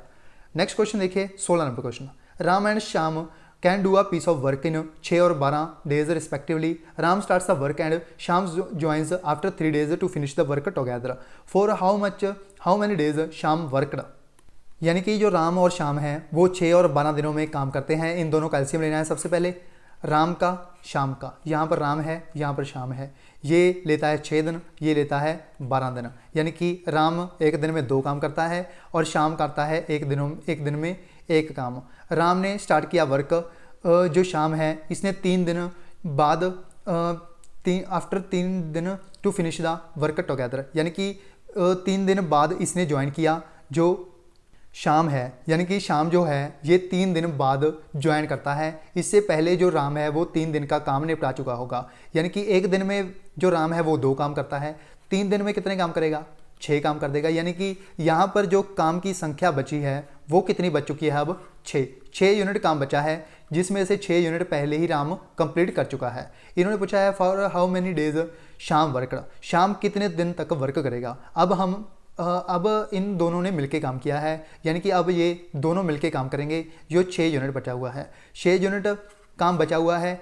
नेक्स्ट क्वेश्चन देखिए 16 number question. Ram and Shyam can do a piece of work in 6 और 12 days respectively. Ram starts the work and Shyam joins after 3 days to finish the work together. For how many days Shyam worked. यानी कि जो राम और श्याम हैं वो 6 और 12 दिनों में काम करते हैं। इन दोनों का एलसीएम लेना है। सबसे पहले राम का शाम का, यहाँ पर राम है यहाँ पर शाम है, ये लेता है 6 दिन, ये लेता है 12 दिन, यानी कि राम एक दिन में 2 काम करता है और शाम करता है एक दिन में 1 काम। राम ने स्टार्ट किया वर्क, जो शाम है इसने 3 दिन बाद आफ्टर 3 दिन to finish the work together, यानी कि 3 दिन बाद इसने ज्वाइन किया जो शाम है, यानी कि शाम जो है ये 3 दिन बाद ज्वाइन करता है। इससे पहले जो राम है वो 3 दिन का काम निपटा चुका होगा, यानी कि एक दिन में जो राम है वो 2 काम करता है, 3 दिन में कितने काम करेगा 6 काम कर देगा। यानी कि यहाँ पर जो काम की संख्या बची है वो कितनी बच चुकी है अब 6 यूनिट काम बचा है, जिसमें से 6 यूनिट पहले ही राम कंप्लीट कर चुका है। इन्होंने पूछा है फॉर हाउ मेनी डेज शाम वर्क, शाम कितने दिन तक वर्क करेगा। अब इन दोनों ने मिलके काम किया है, यानी कि अब ये दोनों मिलके काम करेंगे। जो 6 यूनिट बचा हुआ है, 6 यूनिट काम बचा हुआ है।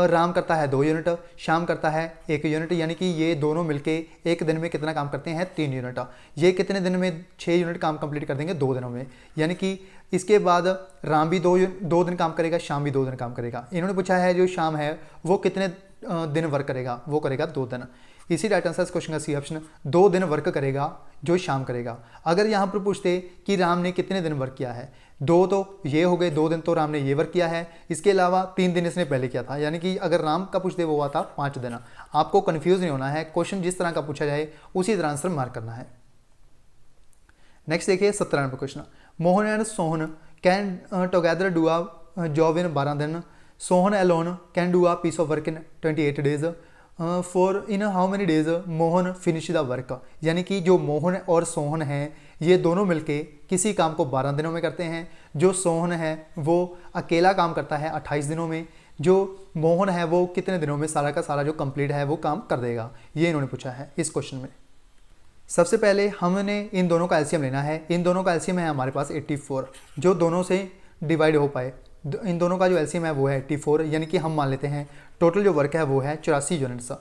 राम करता है 2 यूनिट, शाम करता है 1 यूनिट, यानी कि ये दोनों मिलके एक दिन में कितना काम करते हैं 3 यूनिट। ये कितने दिन में 6 यूनिट काम कंप्लीट कर देंगे 2 दिनों में, यानी कि इसके बाद राम भी 2 दिन काम करेगा, शाम भी 2 दिन काम करेगा। इन्होंने पूछा है जो शाम है वो कितने दिन वर्क करेगा, वो करेगा 2 दिन। इसी राइट आंसर इस क्वेश्चन का सी ऑप्शन 2 दिन वर्क करेगा जो शाम करेगा। अगर यहाँ पर पूछते कि राम ने कितने दिन वर्क किया है, 2 तो ये हो गए, 2 दिन तो राम ने ये वर्क किया है, इसके अलावा 3 दिन इसने पहले किया था, यानी कि अगर राम का पूछते वो हुआ था 5 दिन। आपको कंफ्यूज नहीं होना है, क्वेश्चन जिस तरह का पूछा जाए उसी तरह आंसर मार्क करना है। नेक्स्ट देखिए 17 number question. Mohan and Sohan can together do a job in 12 दिन। Sohan alone can do a piece of work in 28 days. For in how many days Mohan finish the work. यानी कि जो मोहन और सोहन हैं ये दोनों मिलके किसी काम को 12 दिनों में करते हैं। जो सोहन है वो अकेला काम करता है 28 दिनों में। जो मोहन है वो कितने दिनों में सारा का सारा जो कंप्लीट है वो काम कर देगा, ये इन्होंने पूछा है इस क्वेश्चन में। सबसे पहले हमने इन दोनों का एलसीएम लेना है। इन दोनों का एलसीएम है हमारे पास 84, जो दोनों से डिवाइड हो पाए। इन दोनों का जो एलसीएम है वो है 84, यानी कि हम मान लेते हैं टोटल जो वर्क है वो है 84 यूनिट्स।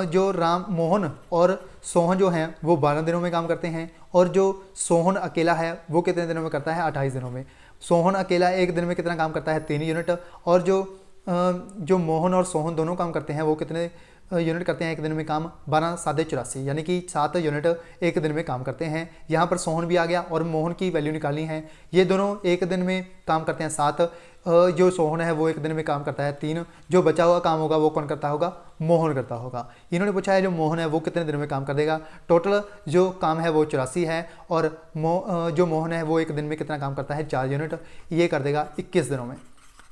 जो मोहन और सोहन जो हैं वो 12 दिनों में काम करते हैं, और जो सोहन अकेला है वो कितने दिनों में करता है 28 दिनों में। सोहन अकेला एक दिन में कितना काम करता है 3 यूनिट, और जो मोहन और सोहन दोनों काम करते हैं वो कितने यूनिट करते हैं एक दिन में काम 12 7 84, यानी कि 7 यूनिट एक दिन में काम करते हैं। यहाँ पर सोहन भी आ गया और मोहन की वैल्यू निकालनी है। ये दोनों एक दिन में काम करते हैं 7, जो सोहन है वो एक दिन में काम करता है 3, जो बचा हुआ काम होगा वो कौन करता होगा, मोहन करता होगा। इन्होंने पूछा है जो मोहन है वो कितने दिन में काम कर देगा। टोटल जो काम है वो 84 है, और जो मोहन है वो एक दिन में कितना काम करता है 4 यूनिट, ये कर देगा 21 दिनों में।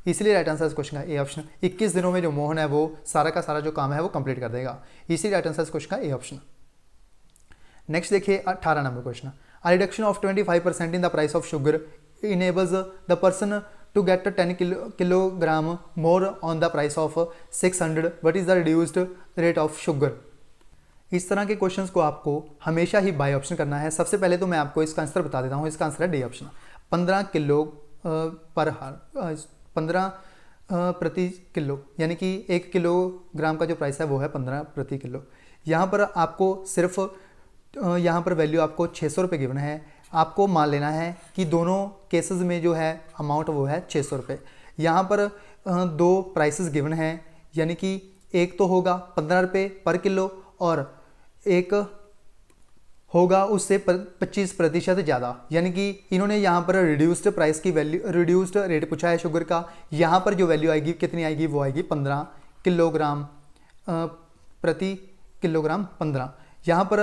इसलिए राइट आंसर इस क्वेश्चन का ए ऑप्शन। 21 दिनों में जो मोहन है वो सारा का सारा जो काम है वो कंप्लीट कर देगा, इसीलिए राइट आंसर इस क्वेश्चन का ए ऑप्शन। नेक्स्ट देखिए 18 number question. A reduction of 25% in the price of sugar enables the person to get 10 kilogram more on the price of 600, what is the reduced rate of sugar. इस तरह के questions को आपको हमेशा ही by option करना है। सबसे पहले तो मैं आपको इसका आंसर बता देता हूँ, इसका आंसर है डी ऑप्शन। 15 किलो पर हार 15 प्रति किलो, यानी कि 1 किलोग्राम का जो प्राइस है वो है 15 प्रति किलो। यहाँ पर आपको सिर्फ यहाँ पर वैल्यू आपको 600 रुपये गिवन है। आपको मान लेना है कि दोनों केसेस में जो है अमाउंट वो है 600 रुपये। यहाँ पर दो प्राइसेस गिवन हैं, यानी कि एक तो होगा 15 रुपये पर किलो और एक होगा उससे 25% ज़्यादा, यानी कि इन्होंने यहाँ पर रिड्यूस्ड प्राइस की वैल्यू, रिड्यूस्ड रेट पूछा है शुगर का। यहाँ पर जो वैल्यू आएगी कितनी आएगी, वो आएगी 15 किलोग्राम प्रति किलोग्राम 15। यहाँ पर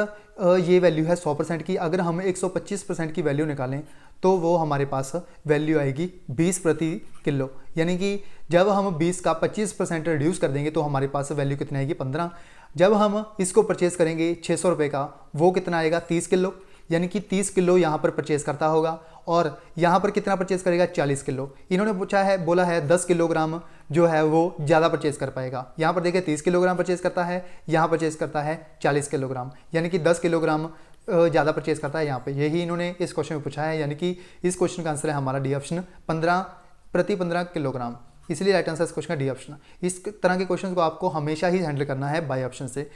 ये वैल्यू है 100% की। अगर हम 125% की वैल्यू निकालें तो वो हमारे पास वैल्यू आएगी 20 प्रति किलो, यानी कि जब हम 20 का 25% रिड्यूस कर देंगे तो हमारे पास वैल्यू कितनी आएगी 15। जब हम इसको परचेज़ करेंगे 600 रुपये का, वो कितना आएगा 30 किलो, यानी कि 30 किलो यहाँ पर परचेज़ करता होगा और यहाँ पर कितना परचेज़ करेगा 40 किलो। इन्होंने पूछा है, बोला है 10 किलोग्राम जो है वो ज़्यादा परचेज़ कर पाएगा। यहाँ पर देखिए 30 किलोग्राम परचेज़ करता है, यहाँ परचेज़ करता है 40 किलोग्राम, यानी कि 10 किलोग्राम ज़्यादा परचेज़ करता है यहाँ पे। यही इन्होंने इस क्वेश्चन में पूछा है, यानी कि इस क्वेश्चन का आंसर है हमारा डी ऑप्शन, 15 किलोग्राम। इसलिए राइट आंसर इस क्वेश्चन का डी ऑप्शन। इस तरह के क्वेश्चन को आपको हमेशा ही हैंडल करना है बाय ऑप्शन से।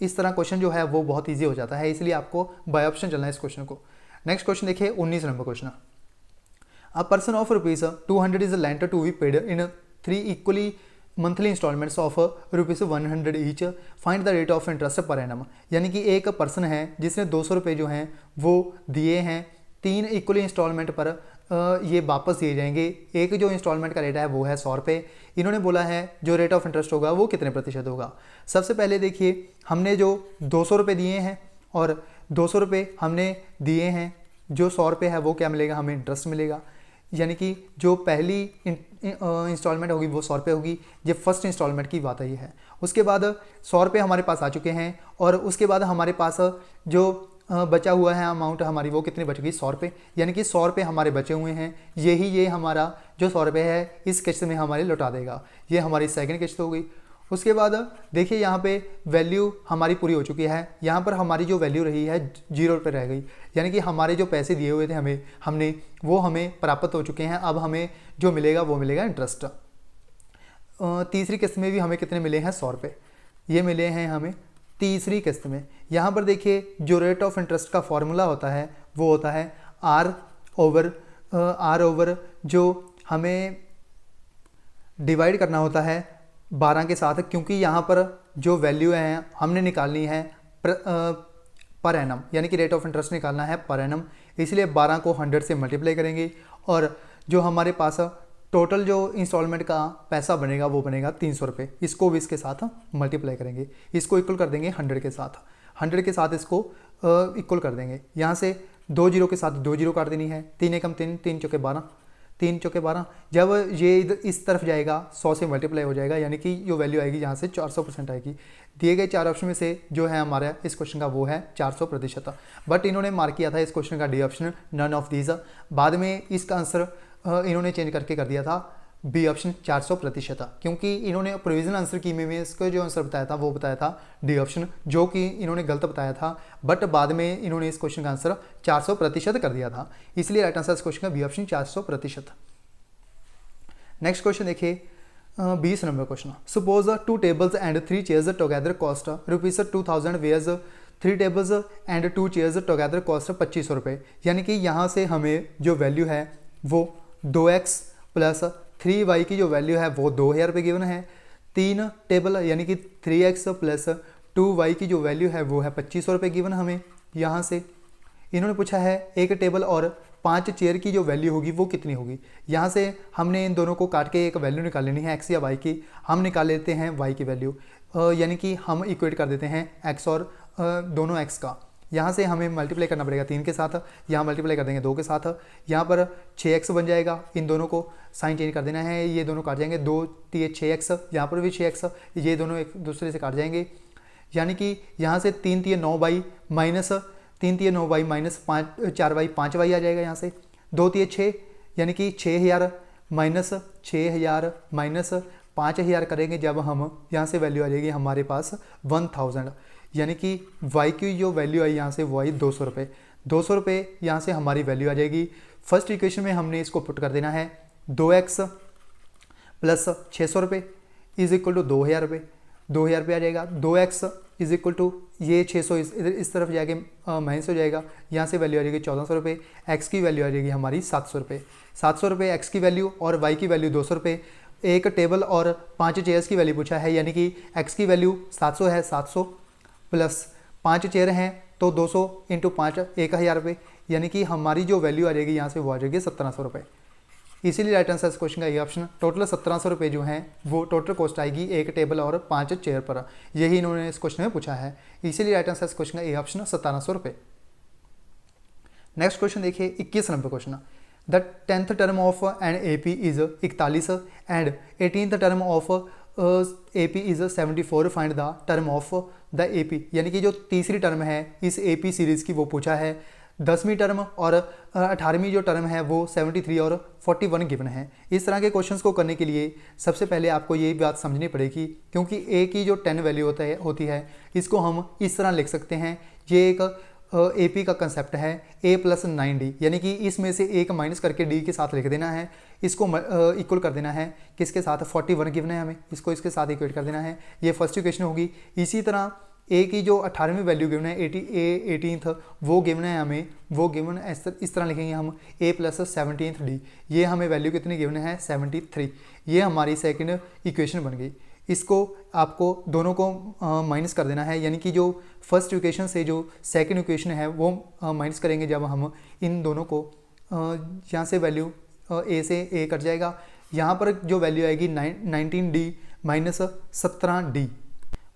इस तरह क्वेश्चन जो है वो बहुत ईजी हो जाता है, इसलिए आपको बाय ऑप्शन चलना है इस क्वेश्चन को। नेक्स्ट क्वेश्चन देखिए 19 number question. A person of ₹200 is lent to be paid in 3 equally monthly instalments of ₹100 each, find the rate of interest per annum. यानी कि एक पर्सन है जिसने 200 रुपये जो हैं वो दिए हैं, 3 इक्वली इंस्टॉलमेंट पर ये वापस दिए जाएंगे। एक जो इंस्टॉलमेंट का रेट है वो है 100 रुपये। इन्होंने बोला है जो रेट ऑफ इंटरेस्ट होगा वो कितने प्रतिशत होगा। सबसे पहले देखिए, हमने जो 200 रुपये दिए हैं और 200 रुपये हमने दिए हैं, जो 100 रुपये है वो क्या मिलेगा, हमें इंटरेस्ट मिलेगा। यानी कि जो पहली इंस्टॉलमेंट होगी वो 100 रुपये होगी। ये फर्स्ट इंस्टॉलमेंट की बात आई है। उसके बाद 100 रुपये हमारे पास आ चुके हैं और उसके बाद हमारे पास जो बचा हुआ है अमाउंट हमारी, वो कितनी बच गई 100 रुपये। यानी कि 100 रुपये हमारे बचे हुए हैं, ये हमारा जो 100 रुपये है इस किस्त में हमारे लौटा देगा। ये हमारी सेकंड किस्त हो गई। उसके बाद देखिए यहाँ पे वैल्यू हमारी पूरी हो चुकी है। यहाँ पर हमारी जो वैल्यू रही है 0 रुपये रह गई, यानी कि हमारे जो पैसे दिए हुए थे हमें प्राप्त हो चुके हैं। अब हमें जो मिलेगा वो मिलेगा इंटरेस्ट। तीसरी किस्त में भी हमें कितने मिले हैं 100 रुपये, ये मिले हैं हमें तीसरी किस्त में। यहाँ पर देखिए जो रेट ऑफ इंटरेस्ट का फॉर्मूला होता है वो होता है आर ओवर जो हमें डिवाइड करना होता है 12 के साथ, क्योंकि यहाँ पर जो वैल्यू है हमने निकालनी है पर एनम, यानी कि रेट ऑफ इंटरेस्ट निकालना है पर एनम। इसलिए 12 को 100 से मल्टीप्लाई करेंगे और जो हमारे पास टोटल जो इंस्टॉलमेंट का पैसा बनेगा वो बनेगा 300 रुपये। इसको भी इसके साथ मल्टीप्लाई करेंगे, इसको इक्वल कर देंगे 100 के साथ, 100 के साथ इसको इक्वल कर देंगे। यहाँ से 2 जीरो के साथ 2 जीरो काट देनी है, 3 एकम 3, 3 चौके 12, 3 चौके 12। जब ये इस तरफ जाएगा 100 से मल्टीप्लाई हो जाएगा, यानी कि जो वैल्यू आएगी यहाँ से 400% आएगी। दिए गए 4 ऑप्शन में से जो है हमारा इस क्वेश्चन का वो है 400%। बट इन्होंने मार्क किया था इस क्वेश्चन का D option, none of these. बाद में इसका आंसर इन्होंने चेंज करके कर दिया था बी ऑप्शन 400%, क्योंकि इन्होंने प्रोविजनल आंसर की में इसको जो आंसर बताया था वो बताया था डी ऑप्शन, जो कि इन्होंने गलत बताया था। बट बाद में इन्होंने इस क्वेश्चन का आंसर 400% कर दिया था, इसलिए राइट आंसर इस क्वेश्चन का बी ऑप्शन 400%। नेक्स्ट क्वेश्चन देखिए 20 number question. Suppose 2 tables and 3 chairs together cost ₹2000 whereas 3 tables and 2 chairs together cost 2500 रुपये। यानी कि यहाँ से हमें जो वैल्यू है वो 2x प्लस 3y की जो वैल्यू है वो 2000 रुपये गिवन है। 3 टेबल यानी कि 3x प्लस 2y की जो वैल्यू है वो है 2500 रुपये गिवन हमें। यहाँ से इन्होंने पूछा है एक टेबल और 5 चेयर की जो वैल्यू होगी वो कितनी होगी। यहाँ से हमने इन दोनों को काट के एक वैल्यू निकाल लेनी है x या y की। हम निकाल लेते हैं y की वैल्यू, यानी कि हम इक्वेट कर देते हैं x और दोनों x का। यहाँ से हमें मल्टीप्लाई करना पड़ेगा 3 के साथ, यहाँ मल्टीप्लाई कर देंगे 2 के साथ, यहाँ पर 6x बन जाएगा। इन दोनों को साइन चेंज कर देना है, ये दोनों काट जाएंगे, 2 3 6x, यहाँ पर भी 6x, ये दोनों एक दूसरे से काट जाएंगे। यानी कि यहाँ से 3 3 9y minus 3 3 9y minus 4y 5y आ जाएगा। यहाँ से 2 3 6 यानी कि 6000 माइनस 6000 माइनस 5000 करेंगे जब हम यहाँ से वैल्यू आ जाएगी हमारे पास 1000, यानी कि y की जो वैल्यू आई यहाँ से वो आई 200 रुपये। 200 रुपये यहाँ से हमारी वैल्यू आ जाएगी। फर्स्ट इक्वेशन में हमने इसको पुट कर देना है 2x प्लस 600 रुपये इज इक्वल टू 2000 रुपये। 2000 रुपये आ जाएगा। 2x इज इक्वल टू ये 600 इस तरफ जाके माइनस हो जाएगा, यहाँ से वैल्यू आ जाएगी 1400 रुपये। x की वैल्यू आ जाएगी हमारी 700 रुपये। 700 रुपये x की वैल्यू और y की वैल्यू 200 रुपये। एक टेबल और 5 चेयर्स की वैल्यू पूछा है, यानी कि x की वैल्यू 700 है, 700 प्लस 5 चेयर हैं तो 200 इंटू 5 1000 रुपये, यानी कि हमारी जो वैल्यू आ जाएगी यहाँ से वो आ जाएगी 1700 रुपये। इसीलिए राइट आंसर इस क्वेश्चन का ये ऑप्शन। टोटल 1700 रुपये जो हैं वो टोटल कॉस्ट आएगी एक टेबल और 5 चेयर पर, यही इन्होंने इस क्वेश्चन में पूछा है। इसीलिए राइट आंसर इस क्वेश्चन का ये ऑप्शन 1700 रुपये। नेक्स्ट क्वेश्चन देखिए 21 number question. The 10th term of an AP is 41 and 18th term of AP is 74, find the term of the AP, यानी कि जो तीसरी टर्म है इस AP सीरीज़ की वो पूछा है। 10वीं टर्म और 18वीं जो टर्म है वो 73 और 41 गिवन है। इस तरह के क्वेश्चंस को करने के लिए सबसे पहले आपको ये बात समझनी पड़ेगी, क्योंकि A की जो 10 वैल्यू होती है इसको हम इस तरह लिख सकते हैं। ये एक AP का कंसेप्ट है A प्लस 9D, यानी कि इसमें से एक माइनस करके D के साथ लिख देना है, इसको इक्वल कर देना है किसके साथ, 41 गिवन है हमें, इसको इसके साथ इक्वेट कर देना है। ये फर्स्ट इक्वेशन होगी। इसी तरह A की जो 18वीं वैल्यू गिवन है 18th वो गिवन है हमें, वो गिवन इस तरह लिखेंगे हम A प्लस 17th D, ये हमें वैल्यू कितनी गिवन है 73। ये हमारी सेकंड इक्वेशन बन गई। इसको आपको दोनों को माइनस कर देना है, यानी कि जो फर्स्ट इक्वेशन से जो सेकंड इक्वेशन है वो माइनस करेंगे जब हम इन दोनों को, यहाँ से वैल्यू A से A कट जाएगा। यहाँ पर जो वैल्यू आएगी 19D माइनस 17D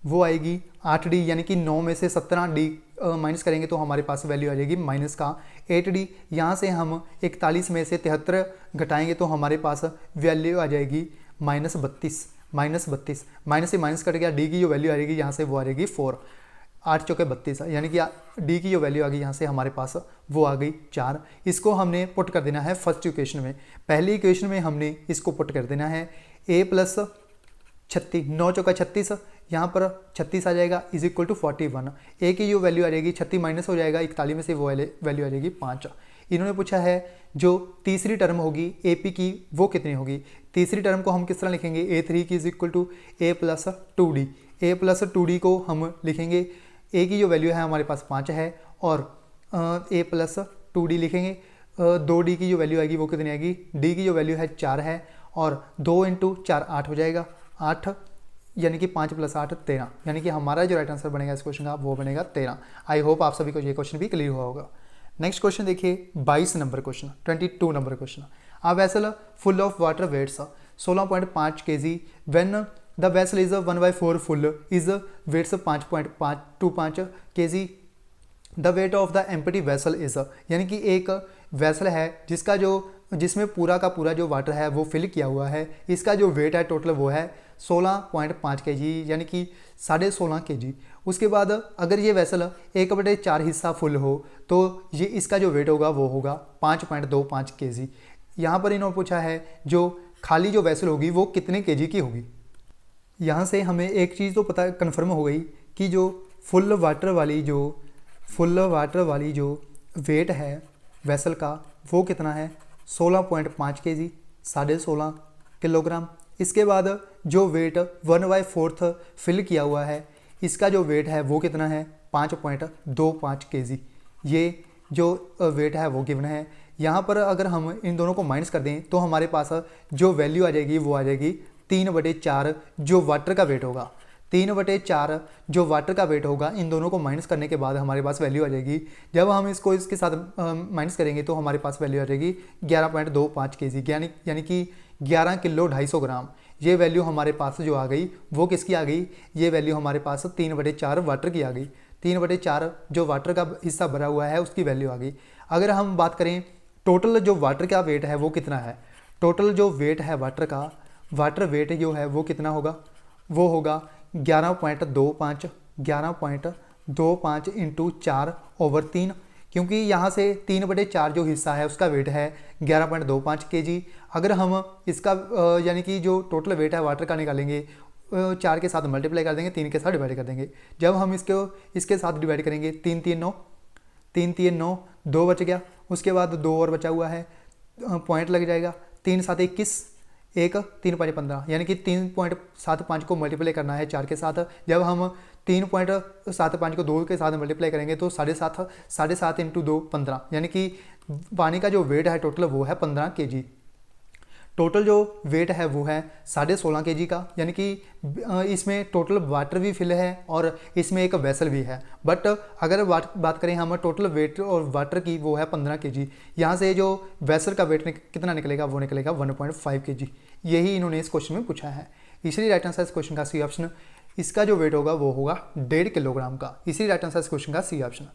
वो आएगी 8D, यानी कि 9 में से 17D माइनस करेंगे तो हमारे पास वैल्यू आ जाएगी माइनस का 8D। यहाँ से हम 41 में से 73 घटाएंगे तो हमारे पास वैल्यू आ जाएगी माइनस 32। माइनस से माइनस कट गया, D की जो वैल्यू आ जाएगी यहाँ से वो आ जाएगी 4, 8 चौके 32, यानी कि D की जो वैल्यू आ गई यहाँ से हमारे पास वो आ गई 4। इसको हमने पुट कर देना है फर्स्ट इक्वेशन में। पहली इक्वेशन में हमने इसको पुट कर देना है A प्लस 36, 9 चौका 36, यहाँ पर 36 आ जाएगा इज इक्वल टू 41। A की जो वैल्यू आ जाएगी 36 माइनस हो जाएगा 41 में से वो वैल्यू आ जाएगी 5। इन्होंने पूछा है जो तीसरी टर्म होगी AP की वो कितनी होगी। तीसरी टर्म को हम किस तरह लिखेंगे, A3 की is equal to A plus 2D। A plus 2D को हम लिखेंगे, A की जो वैल्यू है हमारे पास 5 है और A प्लस 2D लिखेंगे। 2D की जो वैल्यू आएगी वो कितनी आएगी, D की जो वैल्यू है 4 है और 2 इंटू 4 8 हो जाएगा, 8 यानी कि 5 प्लस 8 13, यानी कि हमारा जो राइट आंसर बनेगा इस क्वेश्चन का वो बनेगा 13। आई होप आप सभी को ये क्वेश्चन भी क्लियर हुआ होगा। नेक्स्ट क्वेश्चन देखिए 22 number question, 22 number question. A vessel full of water weighs 16.5 kg when the vessel is 1/4 full is weighs 5.25 kg। The weight of the empty vessel is, यानी कि एक वेसल है जिसमें पूरा का पूरा जो वाटर है वो फिल किया हुआ है, इसका जो वेट है टोटल वो है 16.5 kg, यानी कि 16.5 kg। उसके बाद अगर ये वेसल 1/4 हिस्सा फुल हो तो ये इसका जो वेट होगा वो होगा 5.25 kg। यहाँ पर इन्होंने पूछा है जो खाली जो वेसल होगी वो कितने kg की होगी। यहाँ से हमें एक चीज़ तो पता कन्फर्म हो गई कि जो फुल वाटर वाली जो वेट है वेसल का वो कितना है 16.5 kg, 16.5 किलोग्राम। इसके बाद जो वेट 1/4 फिल किया हुआ है इसका जो वेट है वो कितना है 5.25 kg। ये जो वेट है वो गिवन है। यहाँ पर अगर हम इन दोनों को माइनस कर दें तो हमारे पास जो वैल्यू आ जाएगी वो आ जाएगी 3/4 जो वाटर का वेट होगा। 3/4 जो वाटर का वेट होगा, इन दोनों को माइनस करने के बाद हमारे पास वैल्यू आ जाएगी। जब हम इसको इसके साथ माइनस करेंगे तो हमारे पास वैल्यू आ जाएगी 11.25 kg, यानी कि 11 किलो 250 ग्राम। ये वैल्यू हमारे पास जो आ गई वो किसकी आ गई, ये वैल्यू हमारे पास 3/4 वाटर की आ गई। 3/4 जो वाटर का हिस्सा भरा हुआ है उसकी वैल्यू आ गई। अगर हम बात करें टोटल जो वाटर का वेट है वो कितना है, टोटल जो वेट है वाटर का, वाटर वेट जो है वो कितना होगा, वो होगा 11.25 इंटू 4/3, क्योंकि यहाँ से 3/4 जो हिस्सा है उसका वेट है 11.25 kg। अगर हम इसका यानी कि जो टोटल वेट है वाटर का निकालेंगे 4 के साथ मल्टीप्लाई कर देंगे, 3 के साथ डिवाइड कर देंगे। जब हम इसके साथ डिवाइड करेंगे 3 3 9 2 बच गया, उसके बाद 2 और बचा हुआ है, पॉइंट लग जाएगा, 3 7 21, 1 3 5 15, यानी कि 3.75 को मल्टीप्लाई करना है 4 के साथ। जब हम 3.75 को 2 के साथ मल्टीप्लाई करेंगे तो 7.5 इंटू 2 15, यानी कि पानी का जो वेट है टोटल वो है 15 kg। टोटल जो वेट है वो है 16.5 kg का, यानी कि इसमें टोटल वाटर भी फिल है और इसमें एक वेसल भी है। बट अगर बात करें हम टोटल वेट और वाटर की, वो है 15 kg। यहाँ से जो वेसल का वेट कितना निकलेगा, वो निकलेगा 1.5 kg। यही इन्होंने इस क्वेश्चन में पूछा है, इसलिए राइट आंसर इस क्वेश्चन का सी ऑप्शन। इसका जो वेट होगा वो होगा 1.5 किलोग्राम का, इसी राइट आंसर इस क्वेश्चन का सी ऑप्शन।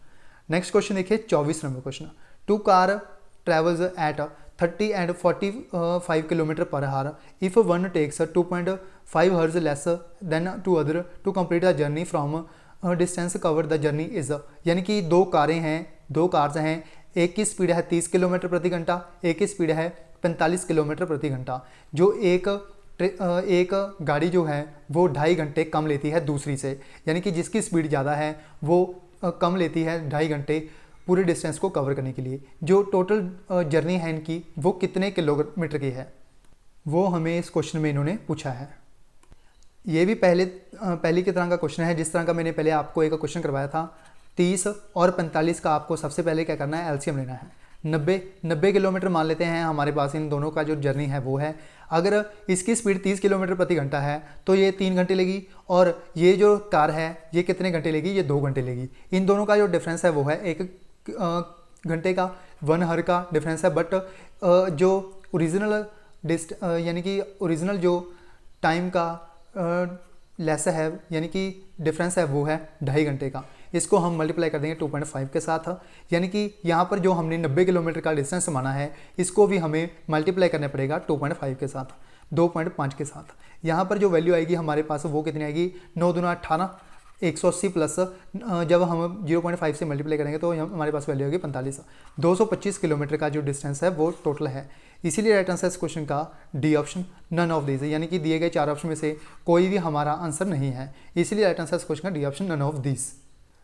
नेक्स्ट क्वेश्चन देखिए 24 number question. 2 car travels eight 30 and 45 km per hour if one takes 2.5 hours less than two other to complete the journey from distance covered the journey is, यानी कि दो cars हैं, एक की speed है 30 kilometre प्रति घंटा, एक की स्पीड है 45 किलोमीटर प्रति घंटा। जो एक गाड़ी जो है वो 2.5 घंटे कम लेती है दूसरी से, यानी कि जिसकी स्पीड ज़्यादा है वो कम लेती है 2.5 घंटे पूरे डिस्टेंस को कवर करने के लिए। जो टोटल जर्नी है इनकी वो कितने किलोमीटर की है, वो हमें इस क्वेश्चन में इन्होंने पूछा है। ये भी पहली की तरह का क्वेश्चन है, जिस तरह का मैंने पहले आपको एक क्वेश्चन करवाया था। 30 और 45 का आपको सबसे पहले क्या करना है, एलसीएम लेना है। 90 किलोमीटर मान लेते हैं हमारे पास इन दोनों का जो जर्नी है वो है। अगर इसकी स्पीड 30 किलोमीटर प्रति घंटा है तो ये 3 घंटे लेगी, और ये जो कार है ये कितने घंटे लेगी, ये 2 घंटे लेगी। इन दोनों का जो डिफरेंस है वो है 1 घंटे का, 1 आवर का डिफरेंस है। बट जो ओरिजिनल यानी कि ओरिजिनल जो टाइम का लेस है, यानी कि डिफरेंस है वो है 2.5 घंटे का। इसको हम मल्टीप्लाई कर देंगे 2.5 के साथ, यानी कि यहाँ पर जो हमने 90 किलोमीटर का डिस्टेंस माना है इसको भी हमें मल्टीप्लाई करना पड़ेगा 2.5 के साथ, 2.5 के साथ। यहाँ पर जो वैल्यू आएगी हमारे पास वो कितनी आएगी, 9 दूना 18, 180 प्लस जब हम 0.5 से मल्टीप्लाई करेंगे तो हमारे पास वैल्यू होगी 45। 225 किलोमीटर का जो डिस्टेंस है वो टोटल है। इसीलिए राइट आंसर इस क्वेश्चन का D option, none of these, यानी कि दिए गए 4 ऑप्शन में से कोई भी हमारा आंसर नहीं है। इसीलिए राइट आंसर इस क्वेश्चन का D option, none of these.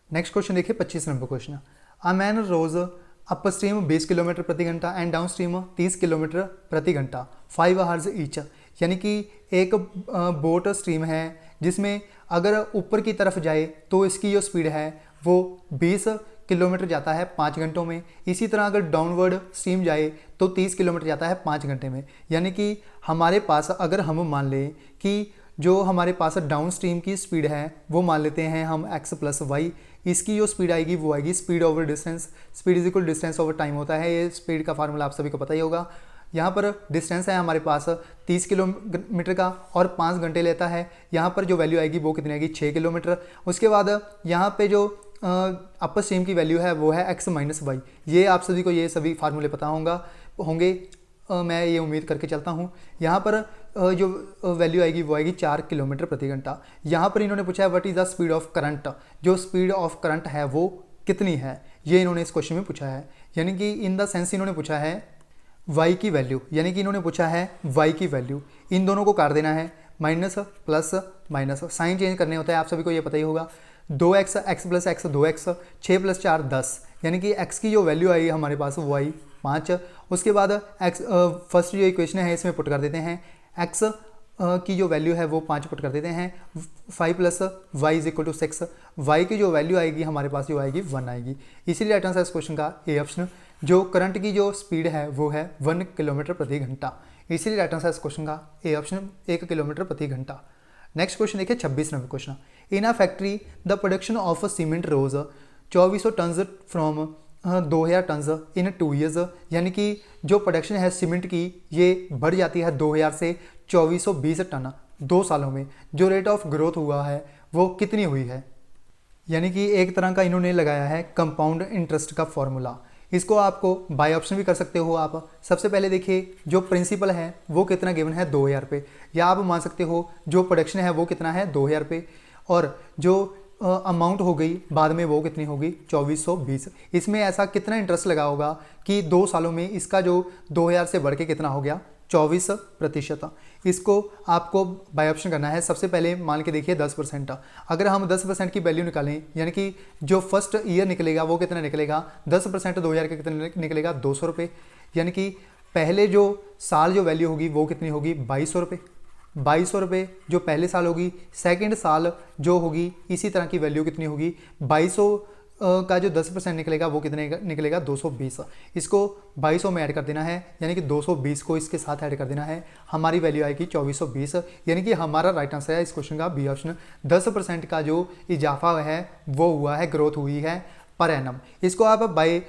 Next question देखिए 25 number question. A man rows upstream 20 kilometre प्रति घंटा एंड डाउन स्ट्रीम 30 किलोमीटर प्रति घंटा 5 आवर्स ईच, यानी कि एक बोट स्ट्रीम है जिसमें अगर ऊपर की तरफ जाए तो इसकी जो स्पीड है वो 20 किलोमीटर जाता है 5 घंटों में। इसी तरह अगर डाउनवर्ड स्ट्रीम जाए तो 30 किलोमीटर जाता है 5 घंटे में। यानी कि हमारे पास अगर हम मान लें कि जो हमारे पास डाउन स्ट्रीम की स्पीड है वो मान लेते हैं हम x प्लस वाई, इसकी जो स्पीड आएगी वो आएगी speed over distance. Speed is equal distance over time होता है, ये स्पीड का फार्मूला आप सभी को पता ही होगा। यहाँ पर डिस्टेंस है हमारे पास 30 किलोमीटर का और 5 घंटे लेता है। यहाँ पर जो वैल्यू आएगी वो कितनी आएगी, 6 किलोमीटर। उसके बाद यहाँ पे जो अपर स्ट्रीम की वैल्यू है वो है x माइनस वाई। ये आप सभी को ये सभी फार्मूले पता होंगे, मैं ये उम्मीद करके चलता हूँ। यहाँ पर जो वैल्यू आएगी वो आएगी 4 किलोमीटर प्रति घंटा। यहाँ पर इन्होंने पूछा है what is the speed of current, जो स्पीड ऑफ करंट है वो कितनी है, ये इन्होंने इस क्वेश्चन में पूछा है। यानी कि इन द सेंस इन्होंने पूछा है y की वैल्यू, यानी कि इन्होंने पूछा है y की वैल्यू। इन दोनों को काट देना है, minus plus minus, sign change करने होता है, आप सभी को ये पता ही होगा। 2x, x plus x 2x, 6 plus 4 10, यानी कि x की जो वैल्यू आई हमारे पास वो आई 5। उसके बाद x फर्स्ट जो इक्वेशन है इसमें पुट कर देते हैं, x की जो वैल्यू है वो 5 पुट कर देते हैं, 5 plus Y is equal to 6। Y की जो वैल्यू आएगी हमारे पास जो आएगी 1 आएगी। इसीलिए राइट आंसर इस क्वेश्चन का ए ऑप्शन। जो करंट की जो स्पीड है वो है 1 किलोमीटर प्रति घंटा, इसीलिए राइट आंसर इस क्वेश्चन का ए ऑप्शन, 1 किलोमीटर प्रति घंटा। नेक्स्ट क्वेश्चन देखिए 26 number question. In a factory the production of cement rose 2400 tons from 2000 tons in 2 years, यानी कि जो प्रोडक्शन है सीमेंट की ये बढ़ जाती है 2000 से 2420 टन 2 सालों में। जो रेट ऑफ ग्रोथ हुआ है वो कितनी हुई है, यानी कि एक तरह का इन्होंने लगाया है कंपाउंड इंटरेस्ट का फॉर्मूला। इसको आपको बाय ऑप्शन भी कर सकते हो आप। सबसे पहले देखिए जो प्रिंसिपल है वो कितना गिवन है 2000 रुपये, या आप मान सकते हो जो प्रोडक्शन है वो कितना है 2000 रुपये, और जो अमाउंट हो गई बाद में वो कितनी होगी 2420। इसमें ऐसा कितना इंटरेस्ट लगा होगा कि 2 सालों में इसका जो 2000 से बढ़ के कितना हो गया 24%। इसको आपको बाय ऑप्शन करना है। सबसे पहले मान के देखिए 10%। अगर हम 10% की वैल्यू निकालें, यानी कि जो फर्स्ट ईयर निकलेगा वो कितना निकलेगा 10% 2000 का कितना निकलेगा 200 रुपये, यानी कि पहले जो साल जो वैल्यू होगी वो कितनी होगी 2200 रुपये। 2200 रुपये जो पहले साल होगी, सेकेंड साल जो होगी इसी तरह की वैल्यू कितनी होगी 2200 का जो 10% निकलेगा वो कितने निकलेगा 220। इसको 2200 में ऐड कर देना है, यानी कि 220 को इसके साथ ऐड कर देना है, हमारी वैल्यू आएगी 2420। यानी कि हमारा राइट आंसर है इस क्वेश्चन का बी ऑप्शन। 10% का जो इजाफा है वो हुआ है, ग्रोथ हुई है पर एनम। इसको आप बाय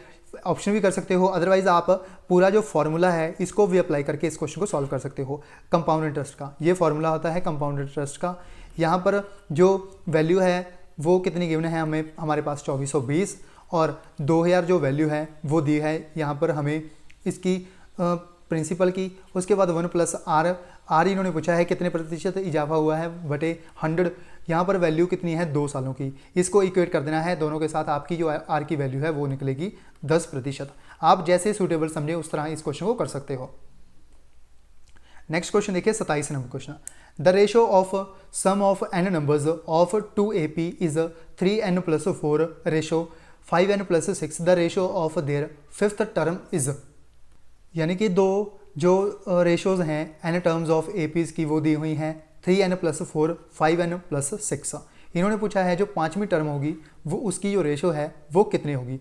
ऑप्शन भी कर सकते हो, अदरवाइज आप पूरा जो फॉर्मूला है इसको भी अप्लाई करके इस क्वेश्चन को सॉल्व कर सकते हो। कंपाउंड इंटरेस्ट का ये फॉर्मूला होता है कंपाउंड इंटरेस्ट का। यहाँ पर जो वैल्यू है वो कितनी गिवन है हमें, हमारे पास 2420, और 2000 जो वैल्यू है वो दी है यहाँ पर हमें इसकी प्रिंसिपल की। उसके बाद 1 प्लस आर, आर इन्होंने पूछा है कितने प्रतिशत इजाफा हुआ है बटे 100। यहाँ पर वैल्यू कितनी है 2 सालों की, इसको इक्वेट कर देना है दोनों के साथ, आपकी जो आर की वैल्यू है वो निकलेगी 10%। आप जैसे सूटेबल समझे उस तरह इस क्वेश्चन को कर सकते हो। नेक्स्ट क्वेश्चन देखिए 27 number question. The ratio of sum of n numbers of 2AP is 3n + 4 ratio 5n + 6। The ratio of their fifth term is, यानी कि दो जो रेशोज हैं एन टर्म्स ऑफ एपीज की वो दी हुई हैं 3n + 4 5n + 6। इन्होंने पूछा है जो 5वीं टर्म होगी वो उसकी जो रेशो है वो कितनी होगी।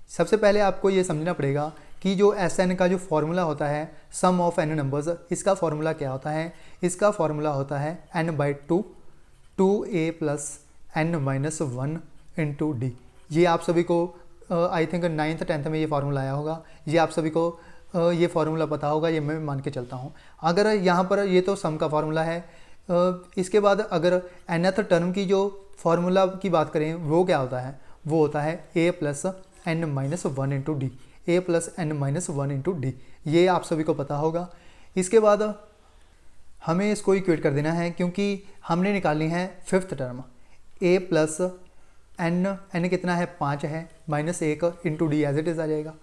सबसे पहले आपको ये समझना पड़ेगा कि जो SN का जो फॉर्मूला होता है सम ऑफ एन नंबर्स, इसका फॉर्मूला क्या होता है, इसका फॉर्मूला होता है n/2 2a + n - 1 × d। ये आप सभी को आई थिंक 9th 10th में ये फार्मूला आया होगा, ये आप सभी को ये फार्मूला पता होगा, ये मैं मान के चलता हूँ। अगर यहाँ पर ये तो सम का फार्मूला है, इसके बाद अगर nth टर्म की जो फार्मूला की बात करें वो क्या होता है, वो होता है a + n - 1 × d, a + n - 1 × d। ये आप सभी को पता होगा। इसके बाद हमें इसको इक्वेट कर देना है क्योंकि हमने निकालनी है फिफ्थ टर्म। a + n कितना है 5 है, -1 × d एज इट इज़ आ जाएगा।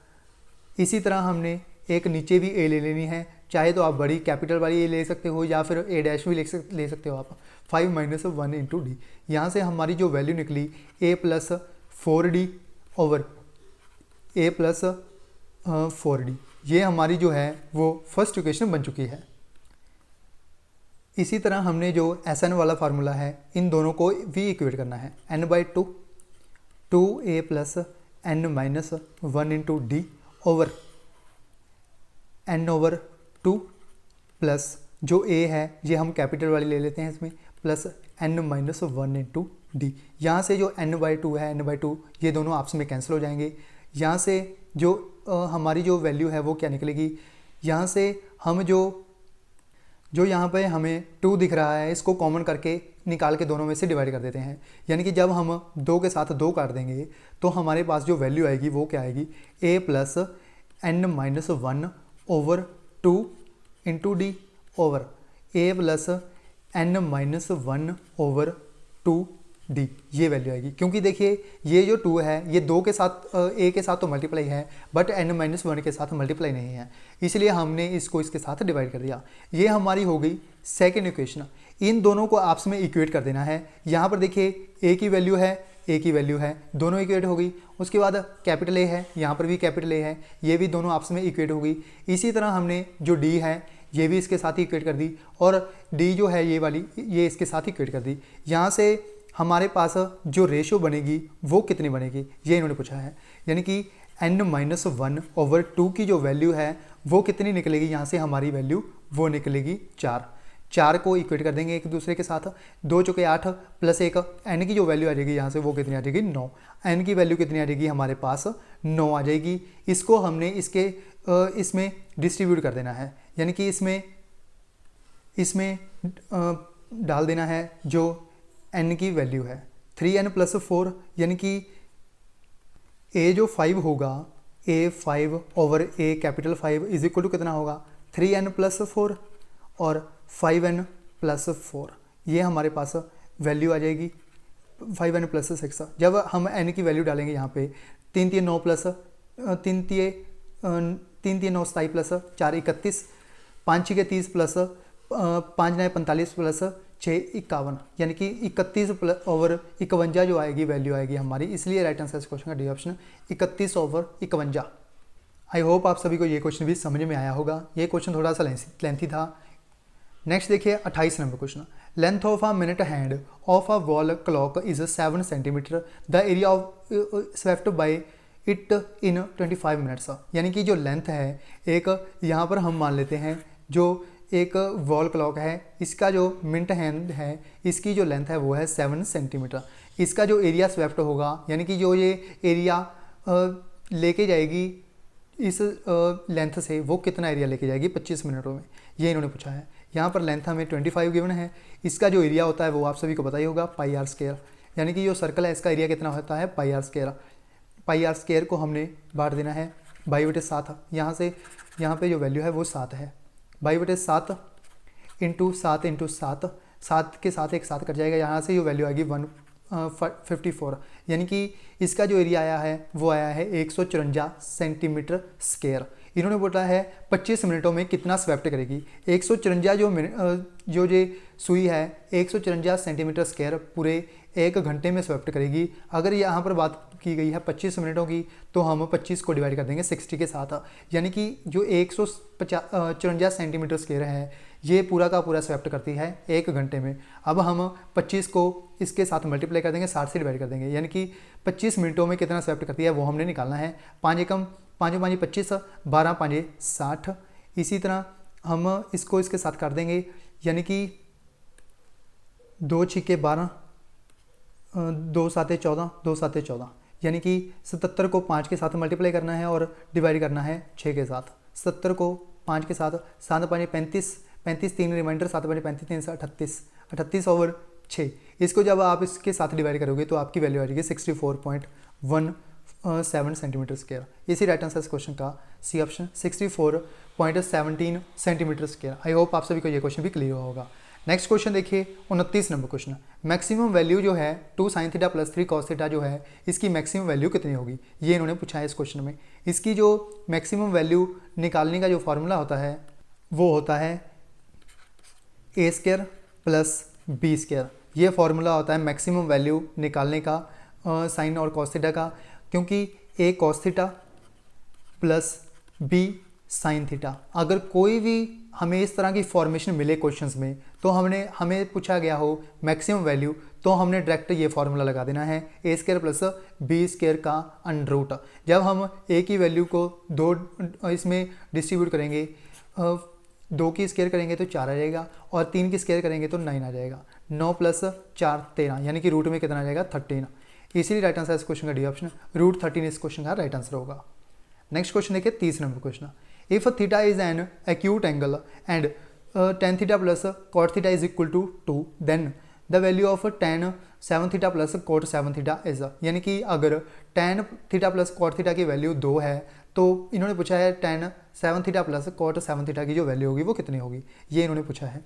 इसी तरह हमने एक नीचे भी a ले लेनी है, चाहे तो आप बड़ी कैपिटल वाली a ले सकते हो या फिर a' भी ले सकते हो आप। 5 - 1 × d, यहाँ से हमारी जो वैल्यू निकली a + 4d over a + 4d, ये हमारी जो है वो फर्स्ट इक्वेशन बन चुकी है। इसी तरह हमने जो SN वाला फार्मूला है इन दोनों को भी इक्वेट करना है, n/2 2a + n - 1 × d over n/2 plus जो a है ये हम कैपिटल वाली ले लेते हैं इसमें, प्लस n - 1 × d। यहाँ से जो n/2 है n/2 ये दोनों आपस में कैंसिल हो जाएंगे। यहाँ से जो हमारी जो वैल्यू है वो क्या निकलेगी, यहाँ से हम जो यहाँ पे हमें 2 दिख रहा है इसको कॉमन करके निकाल के दोनों में से डिवाइड कर देते हैं। यानी कि जब हम 2 के साथ 2 काट देंगे तो हमारे पास जो वैल्यू आएगी वो क्या आएगी a + n - 1 over 2 × d over a + n - 1 over 2 d, ये वैल्यू आएगी। क्योंकि देखिए ये जो 2 है ये 2 के साथ a के साथ तो मल्टीप्लाई है बट n - 1 के साथ मल्टीप्लाई नहीं है, इसलिए हमने इसको इसके साथ डिवाइड कर दिया। ये हमारी हो गई सेकेंड इक्वेशन। इन दोनों को आपस में इक्वेट कर देना है। यहाँ पर देखिए a की वैल्यू है, a की वैल्यू है, दोनों इक्वेट हो गई। उसके बाद कैपिटल A है, यहाँ पर भी कैपिटल A है, ये भी दोनों आपस में इक्वेट हो गई। इसी तरह हमने जो d है ये भी इसके साथ इक्वेट कर दी और d जो है ये वाली ये इसके साथ इक्वेट कर दी। यहाँ से हमारे पास जो रेशो बनेगी वो कितनी बनेगी ये इन्होंने पूछा है, यानी कि n - 1 ओवर 2 की जो वैल्यू है वो कितनी निकलेगी, यहाँ से हमारी वैल्यू वो निकलेगी 4। 4 को इक्वेट कर देंगे एक दूसरे के साथ, 2 × 8 प्लस 1 n की जो वैल्यू आ जाएगी यहाँ से वो कितनी आ जाएगी 9। n की वैल्यू कितनी आ जाएगी हमारे पास 9 आ जाएगी। इसको हमने इसमें डिस्ट्रीब्यूट कर देना है, यानी कि इसमें डाल देना है जो n की वैल्यू है 3n+4 यानी कि a जो 5 होगा A5/A5 इज इक्वल टू कितना होगा 3n+4 और 5n+4, ये हमारे पास वैल्यू आ जाएगी 5n+6। जब हम n की वैल्यू डालेंगे यहाँ पे 3 3 9 प्लस 3 3 9 27 प्लस 4 31, 5 6 30 प्लस 5 9 45 प्लस 6 51, यानी कि 31/51 जो आएगी वैल्यू आएगी हमारी, इसलिए राइट आंसर इस क्वेश्चन का डी ऑप्शन 31/51। आई होप आप सभी को ये क्वेश्चन भी समझ में आया होगा। ये क्वेश्चन थोड़ा सा लेंथी था। नेक्स्ट देखिए 28 number question. Length of a minute hand of a wall clock is 7 centimetre, the area of swept by it in 25 minutes. यानी कि जो लेंथ है एक, यहाँ पर हम मान लेते हैं जो एक वॉल क्लॉक है, इसका जो मिनट हैंड है इसकी जो लेंथ है वो है 7 सेंटीमीटर। इसका जो एरिया स्वेप्ट होगा, यानी कि जो ये एरिया लेके जाएगी इस लेंथ से, वो कितना एरिया लेके जाएगी 25 मिनटों में, ये इन्होंने पूछा है। यहाँ पर लेंथ हमें 25 गिवन है, इसका जो एरिया होता है वो आप सभी को पता ही होगा πr², यानी कि जो सर्कल है इसका एरिया कितना होता है πr²। πr² को हमने बांट देना है 22/7, यहाँ से यहाँ पे जो वैल्यू है वो 7 है। 22/7 इंटू 7 इंटू 7, 7 के साथ एक 7 कट जाएगा, यहाँ से जो वैल्यू आएगी 154, यानी कि इसका जो एरिया आया है वो आया है 154 सेंटीमीटर स्क्वायर। इन्होंने बोला है 25 मिनटों में कितना स्वेप्ट करेगी। 154 जो ये सुई है 154 सेंटीमीटर स्क्वायर पूरे 1 घंटे में स्वेप्ट करेगी। अगर यहाँ पर बात की गई है 25 मिनटों की, तो हम 25 को डिवाइड कर देंगे 60 के साथ, यानी कि जो 154 सेंटीमीटर स्क्वायर है ये पूरा का पूरा स्वेप्ट करती है 1 घंटे में। अब हम 25 को इसके साथ मल्टीप्लाई कर देंगे, 60 से डिवाइड कर देंगे, यानी कि 25 मिनटों में कितना स्वेप्ट करती है वो हमने निकालना है। 5 एकम 5 5 25, 12 5 60। इसी तरह हम इसको इसके साथ कर देंगे, यानी कि 2 6 12, 2 7 14, 2 7 14, यानी कि 77 को 5 के साथ मल्टीप्लाई करना है और डिवाइड करना है 6 के साथ। 70 को 5 के साथ, 7 5 35, 35 3 रिमाइंडर, 7 5 35 3 38, 38/6। इसको जब आप इसके साथ डिवाइड करोगे तो आपकी वैल्यू आ जाएगी 64.17 सेंटीमीटर स्क्वायर। इसी राइट आंसर इस क्वेश्चन का C option 64.17 centimetre square. I hope आप सभी को ये क्वेश्चन भी क्लियर होगा। नेक्स्ट क्वेश्चन देखिए 29 नंबर क्वेश्चन। मैक्सिमम वैल्यू जो है 2 sin theta plus 3 cos theta जो है इसकी मैक्सिमम वैल्यू कितनी होगी, ये इन्होंने पूछा है इस क्वेश्चन में। इसकी जो मैक्सिमम वैल्यू निकालने का जो फॉर्मूला होता है वो होता है a² प्लस b²। ये फॉर्मूला होता है मैक्सिमम वैल्यू निकालने का साइन और cos थीटा का, क्योंकि a cos theta plus b sine theta. अगर कोई भी हमें इस तरह की फॉर्मेशन मिले क्वेश्चंस में, तो हमें पूछा गया हो मैक्सिमम वैल्यू, तो हमने डायरेक्ट ये फॉर्मूला लगा देना है a² प्लस b² का अंडर रूट। जब हम a की वैल्यू को 2 इसमें डिस्ट्रीब्यूट करेंगे, 2 की स्क्वायर करेंगे तो 4 आ जाएगा, और 3 की स्क्वायर करेंगे तो 9 आ जाएगा। 9 + 4 13, यानी कि रूट में कितना आ जाएगा 13। इसीलिए राइट आंसर इस क्वेश्चन का डी ऑप्शन रूट 13 इस क्वेश्चन का राइट आंसर होगा। नेक्स्ट क्वेश्चन देखिए 30 number question. If theta is an acute angle and tan theta plus cot theta is equal to 2, then the value of tan 7 theta plus cot 7 theta is, यानी कि अगर tan theta plus cot theta की value 2 है, तो इन्होंने पूछा है tan 7 theta plus cot 7 theta की जो वैल्यू होगी वो कितनी होगी, ये इन्होंने पूछा है।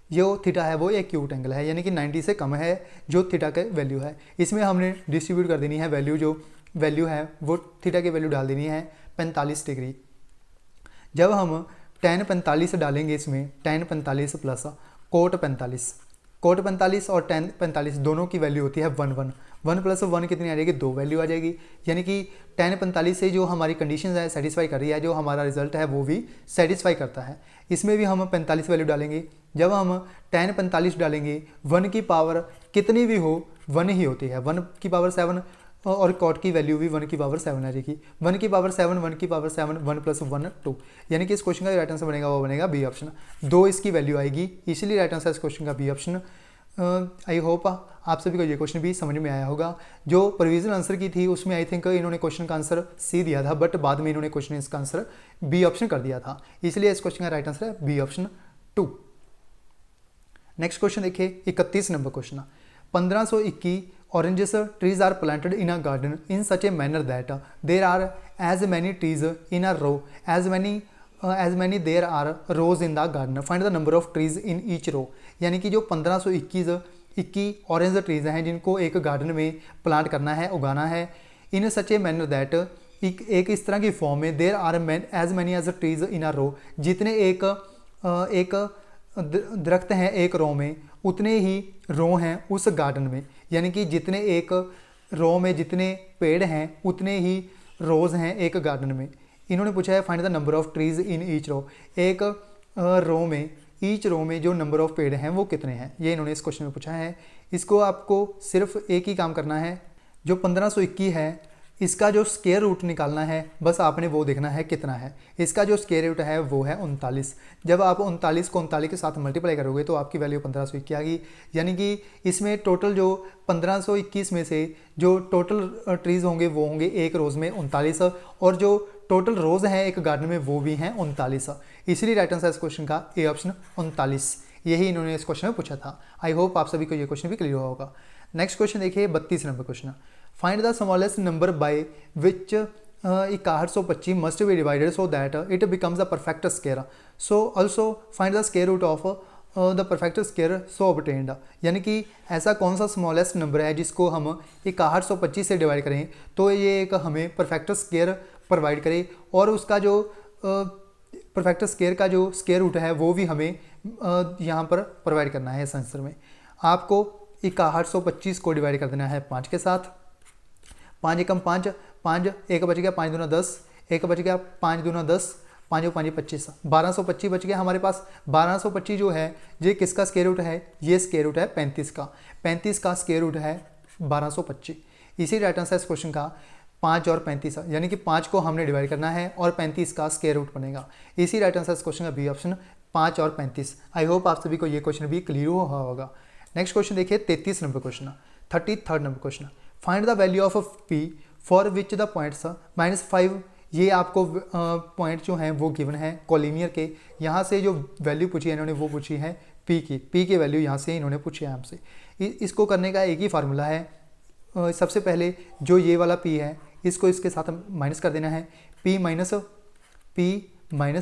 जो थीटा है वो एक्यूट एंगल है, यानी कि 90 से कम है जो थीटा का वैल्यू है। इसमें हमने डिस्ट्रीब्यूट कर देनी है वैल्यू, जो वैल्यू है वो थीटा की वैल्यू डाल देनी है 45 डिग्री। जब हम tan 45 डालेंगे इसमें, tan 45 प्लस cot 45, cot 45 और tan 45 दोनों की वैल्यू होती है 1 1 1 + 1 कितनी आ जाएगी, 2 वैल्यू आ जाएगी। यानी कि tan 45 से जो हमारी कंडीशन है सेटिस्फाई कर रही है, जो हमारा रिजल्ट है वो भी सेटिस्फाई करता है। इसमें भी हम 45 वैल्यू डालेंगे। जब हम tan 45 डालेंगे, 1 की पावर कितनी भी हो 1 ही होती है, 1 की पावर 7, और cot की वैल्यू भी 1 की पावर 7 आ जाएगी। 1 की पावर 7, 1 की पावर 7, 1 + 1 2, यानी कि इस क्वेश्चन का राइट आंसर बनेगा वो बनेगा बी ऑप्शन। 2 इसकी वैल्यू आएगी, इसलिए राइट आंसर इस क्वेश्चन का बी ऑप्शन। आई होप आप सभी को ये क्वेश्चन भी समझ में आया होगा। जो प्रोविजनल आंसर की थी उसमें आई थिंक इन्होंने क्वेश्चन का आंसर सी दिया था, बट बाद में इन्होंने क्वेश्चन इसका आंसर बी ऑप्शन कर दिया था, इसलिए इस क्वेश्चन का राइट आंसर है बी ऑप्शन 2। नेक्स्ट क्वेश्चन देखिए 31 number question. 1521 oranges trees are planted in a garden in such a manner that there are as many trees in a row as many there are rows in the garden. Find the number of trees in each row. यानी कि जो 1521 orange trees हैं जिनको एक garden में plant करना है, उगाना है। इन सच ए मैनर दैट एक इस तरह की फॉर्म में there are as many as trees in a row, जितने एक दरख्त हैं एक रो में उतने ही रो हैं उस गार्डन में। यानी कि जितने एक रो में जितने पेड़ हैं उतने ही रोज़ हैं एक गार्डन में। इन्होंने पूछा है find the number of trees in each row. एक रो में ईच रो में जो नंबर ऑफ पेड़ हैं वो कितने हैं, ये इन्होंने इस क्वेश्चन में पूछा है। इसको आपको सिर्फ एक ही काम करना है, जो 1521 है इसका जो स्क्वायर रूट निकालना है, बस आपने वो देखना है कितना है। इसका जो स्क्वायर रूट है वो है 39। जब आप 39 को 39 के साथ मल्टीप्लाई करोगे तो आपकी वैल्यू 1521 आ गई। यानी कि इसमें टोटल जो 1521 में से जो टोटल ट्रीज़ होंगे वो होंगे एक रोज़ में 39, और जो टोटल रोज़ हैं एक गार्डन में वो भी हैं 39। इसलिए राइट आंसर इस क्वेश्चन का ए ऑप्शन 39, यही इन्होंने इस क्वेश्चन में पूछा था। आई होप आप सभी को ये क्वेश्चन भी क्लियर होगा। नेक्स्ट क्वेश्चन देखिए 32 number question. Find the smallest number by which 6125 must be divided so that it becomes the perfect square. So also find the square root of the perfect square so obtained. यानी कि ऐसा कौन सा smallest number है जिसको हम 6125 से divide करें तो ये एक हमें परफेक्ट स्क्वायर प्रोवाइड करे, और उसका जो परफेक्ट स्क्वायर का जो स्क्वायर रूट है वो भी हमें यहाँ पर प्रोवाइड करना है। इस आंसर में आपको 6125 को डिवाइड कर देना है 5 के साथ। 5 एकम 5, 5 एक बच गया, 5 दूना 10, एक बच गया, 5 दूना 10, 5 5 25, 1225 बच गया हमारे पास। 1225 जो है ये किसका स्क्वायर रूट है, ये स्क्वायर रूट है 35 का। 35 का स्क्वायर रूट है 1225। इसी राइट आंसर इस क्वेश्चन का 5 और 35, यानी कि 5 को हमने डिवाइड करना है और 35 का स्क्वायर रूट बनेगा। इसी राइट आंसर इस क्वेश्चन का बी ऑप्शन 5 और 35। आई होप आप सभी को ये क्वेश्चन भी क्लियर हुआ होगा। नेक्स्ट क्वेश्चन देखिए 33 number question, 33 number question. Find the value of P for which the points -5। ये आपको पॉइंट जो हैं वो गिवन है कोलिनियर के। यहाँ से जो वैल्यू पूछी है इन्होंने वो पूछी है पी की वैल्यू यहाँ से इन्होंने पूछी है हमसे। इसको करने का एक ही फार्मूला है। सबसे पहले जो ये वाला पी है इसको इसके साथ माइनस कर देना है। पी माइनस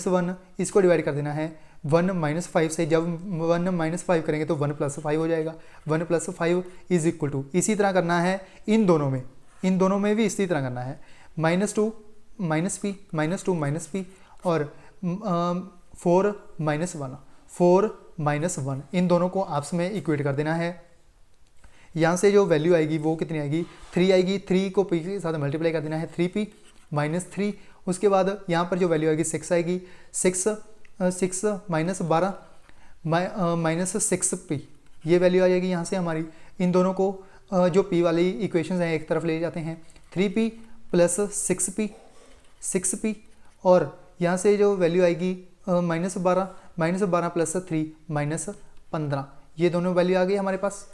1 इसको डिवाइड कर देना है 1 - 5 से। जब 1 - 5 करेंगे तो 1 + 5 हो जाएगा। 1 + 5 इज इक्वल टू, इसी तरह करना है इन दोनों में भी इसी तरह करना है -2 - -p और 4 - 1 इन दोनों को आपस में इक्वेट कर देना है। यहाँ से जो वैल्यू आएगी वो कितनी आएगी, 3 आएगी। 3 को p के साथ मल्टीप्लाई कर देना है 3p - 3। उसके बाद यहाँ पर जो वैल्यू आएगी 6 आएगी। 6 -12 -6p ये वैल्यू आ जाएगी यहाँ से हमारी। इन दोनों को जो p वाली इक्वेशंस हैं एक तरफ ले जाते हैं। 3p + 6p और यहाँ से जो वैल्यू आएगी -12 + 3 -15, ये दोनों वैल्यू आ गई हमारे पास।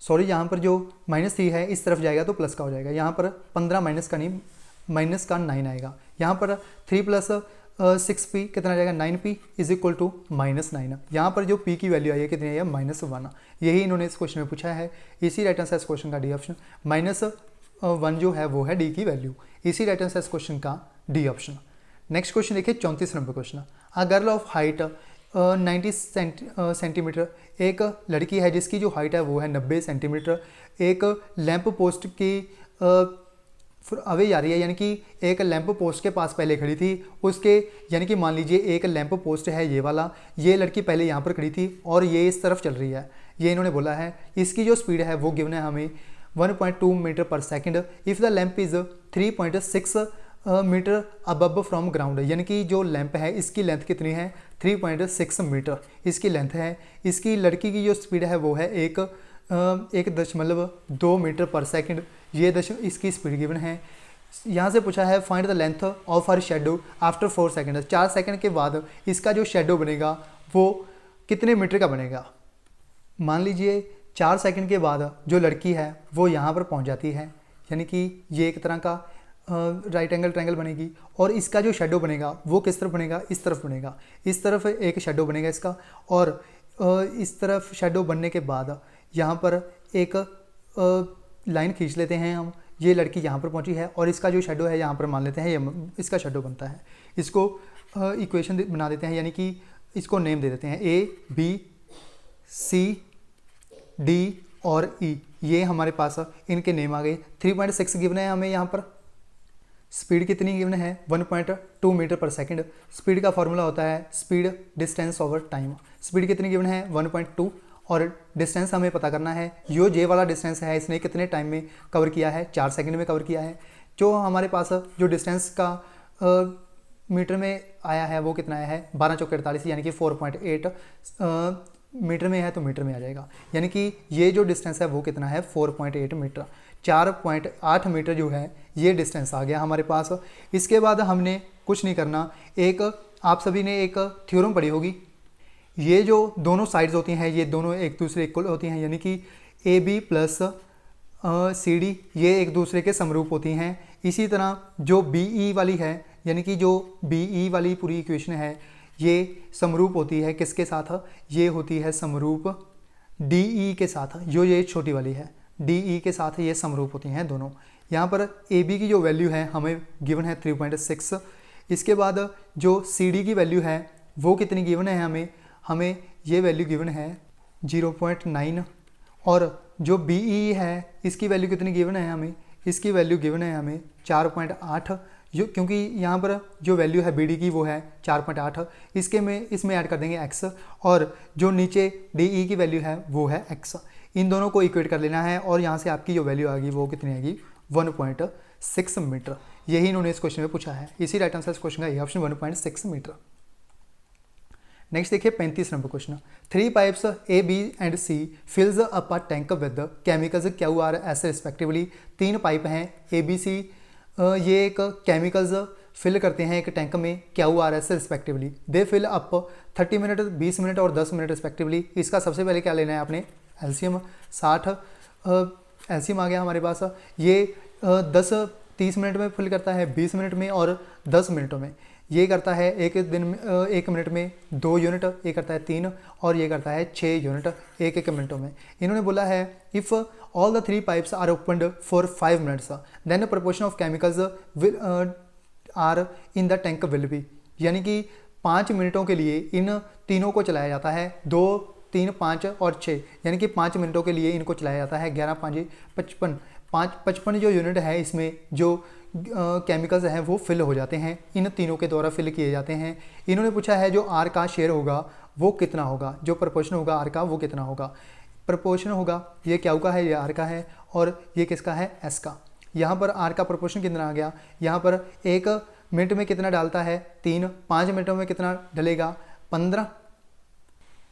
सॉरी, यहाँ पर जो -3 है इस तरफ जाएगा तो प्लस का हो जाएगा। यहाँ पर 15 माइनस का नहीं, माइनस का 9 आएगा। यहाँ पर 3 + 6p कितना आ जाएगा, 9p इज इक्वल टू -9। यहाँ पर जो p की वैल्यू आई है कितनी है, -1। यही इन्होंने इस क्वेश्चन में पूछा है। इसी राइट आंसर इस क्वेश्चन का डी ऑप्शन। -1 जो है वो है डी की वैल्यू। इसी राइट आंसर इस क्वेश्चन का डी ऑप्शन। नेक्स्ट क्वेश्चन देखिए 34 number question. A girl of height 90 centimetre, एक लड़की है जिसकी जो हाइट है वो है 90 सेंटीमीटर, एक लैंप पोस्ट की अवे जा रही है। यानी कि एक लैंप पोस्ट के पास पहले खड़ी थी, उसके यानी कि मान लीजिए एक लैंप पोस्ट है ये वाला, ये लड़की पहले यहाँ पर खड़ी थी और ये इस तरफ चल रही है। ये इन्होंने बोला है इसकी जो स्पीड है वो गिवन है हमें 1.2 मीटर पर second if the lamp is 3.6 metre above from ground. यानी कि जो लैंप है इसकी लेंथ कितनी है, 3.6 मीटर इसकी लेंथ है। इसकी लड़की की जो स्पीड है वो है 1.2 मीटर पर सेकंड, ये इसकी स्पीड गिवन है। यहाँ से पूछा है find the length of her shadow after 4 second. 4 second के बाद इसका जो शेडो बनेगा वो कितने मीटर का बनेगा। मान लीजिए 4 सेकंड के बाद जो लड़की है वो यहाँ पर पहुँच जाती है, यानी कि ये एक तरह का राइट एंगल ट्रायंगल बनेगी और इसका जो शेडो बनेगा वो किस तरफ बनेगा, इस तरफ बनेगा। इस तरफ एक शेडो बनेगा इसका, और इस तरफ शेडो बनने के बाद यहाँ पर एक लाइन खींच लेते हैं हम, ये लड़की यहाँ पर पहुँची है और इसका जो शेडो है यहाँ पर मान लेते हैं ये इसका शेडो बनता है। इसको इक्वेशन बना देते हैं, यानी कि इसको नेम दे देते हैं ABCD और E, ये हमारे पास इनके नेम आ गए। 3.6 गिवन है हमें यहाँ पर। स्पीड कितनी गिवन है 1.2 मीटर पर सेकंड। स्पीड का फॉर्मूला होता है speed distance over time. Speed कितनी गिवन है 1.2 और डिस्टेंस हमें पता करना है। जो जे वाला डिस्टेंस है इसने कितने टाइम में कवर किया है, 4 सेकंड में कवर किया है। जो हमारे पास जो डिस्टेंस का मीटर में आया है वो कितना आया है 12 चौके 48, यानी कि 4.8 मीटर में है तो मीटर में आ जाएगा, यानी कि ये जो डिस्टेंस है वो कितना है 4.8 मीटर। 4.8 मीटर जो है ये डिस्टेंस आ गया हमारे पास। इसके बाद हमने कुछ नहीं करना, एक आप सभी ने एक थ्योरम पढ़ी होगी, ये जो दोनों साइड्स होती हैं ये दोनों एक दूसरे इक्वल होती हैं, यानी कि AB प्लस CD ये एक दूसरे के समरूप होती हैं। इसी तरह जो BE वाली है, यानी कि जो BE वाली पूरी इक्वेशन है ये समरूप होती है किसके साथ, ये होती है समरूप DE के साथ। जो ये छोटी वाली है DE के साथ ये समरूप होती हैं दोनों। यहाँ पर AB की जो वैल्यू है हमें गिवन है 3.6। इसके बाद जो CD की वैल्यू है वो कितनी गिवन है हमें ये वैल्यू गिवन है 0.9 और जो BE है इसकी वैल्यू कितनी गिवन है इसकी वैल्यू गिवन है 4.8। जो क्योंकि यहाँ पर जो वैल्यू है BD की वो है 4.8, इसमें ऐड कर देंगे x और जो नीचे DE की वैल्यू है वो है x। इन दोनों को इक्वेट कर लेना है और यहाँ से आपकी जो वैल्यू आएगी वो कितनी आएगी 1.6 मीटर। यही इन्होंने इस क्वेश्चन में पूछा है, इसी राइट आंसर इस क्वेश्चन का ये ऑप्शन 1.6 मीटर। नेक्स्ट देखिए 35 number question. 3 pipes A, B and C फिल्स up a tank with chemicals QRS respectively. 3 pipe हैं ABC, ये एक केमिकल्स फिल करते हैं एक टैंक में QRS रिस्पेक्टिवली। दे फिल अप 30 मिनट 20 मिनट और 10 मिनट रिस्पेक्टिवली। इसका सबसे पहले क्या लेना है आपने एलसीएम। 60 एलसीएम आ गया हमारे पास। ये 30 मिनट में फिल करता है, 20 मिनट में और 10 मिनटों में। ये करता है एक मिनट में 2 यूनिट, ये करता है 3 और ये करता है 6 यूनिट एक मिनटों में। इन्होंने बोला है if all the 3 pipes are opened for 5 minutes then proportion of chemicals are in the tank will be. यानी कि 5 मिनटों के लिए इन तीनों को चलाया जाता है, 2, 3, 5 और 6, यानी कि 5 मिनटों के लिए इनको चलाया जाता है। 11, 5, 55 जो यूनिट है इसमें जो केमिकल्स हैं वो फिल हो जाते हैं, इन तीनों के द्वारा फिल किए जाते हैं। इन्होंने पूछा है जो आर का शेयर होगा वो कितना होगा, जो प्रोपोर्शन होगा आर का वो कितना होगा। प्रोपोर्शन होगा ये क्यू का है, ये आर का है और ये किसका है एस का। यहाँ पर आर का प्रोपोर्शन कितना आ गया, यहाँ पर 1 मिनट में कितना डालता है 3, 5 मिनटों में कितना डलेगा 15,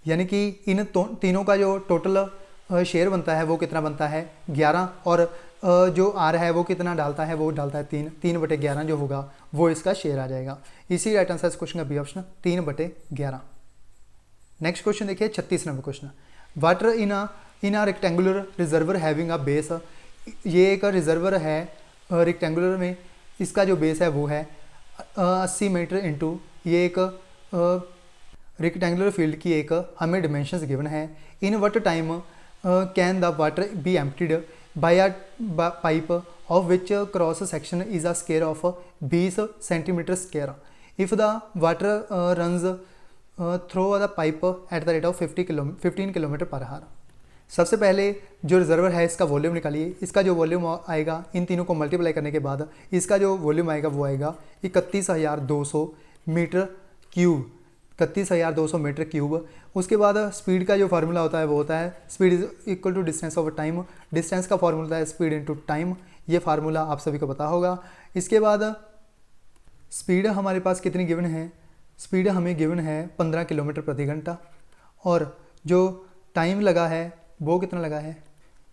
यानी कि इन तीनों का जो टोटल शेयर बनता है वो कितना बनता है 11 और जो आर है वो कितना डालता है, वो डालता है 3/11 जो होगा वो इसका शेयर आ जाएगा। इसी राइट आंसर इस क्वेश्चन का बी ऑप्शन 3/11। नेक्स्ट क्वेश्चन देखिए 36 number question. Water in a rectangular reservoir having a base. ये एक रिजर्वर है रेक्टेंगुलर में, इसका जो बेस है वो है 80 मीटर इंटू, ये एक रेक्टेंगुलर फील्ड की एक हमें डिमेंशंस गिवन है। In what time can the water be emptied by a pipe of which cross section is a square of 20 centimeter square if the water runs through the pipe at the rate of 15 kilometre per hour. सबसे पहले जो reservoir है इसका volume निकालिए। इसका जो volume आएगा इन तीनों को मल्टीप्लाई करने के बाद इसका जो वॉल्यूम आएगा वो आएगा 31,200 मीटर क्यूब, 31,200 मीटर क्यूब। उसके बाद स्पीड का जो फार्मूला होता है वो होता है speed is equal to distance of time. Distance का फार्मूला है स्पीड इनटू टाइम, ये फार्मूला आप सभी को पता होगा। इसके बाद स्पीड हमारे पास कितनी गिवन है, स्पीड हमें गिवन है 15 किलोमीटर प्रति घंटा और जो टाइम लगा है वो कितना लगा है,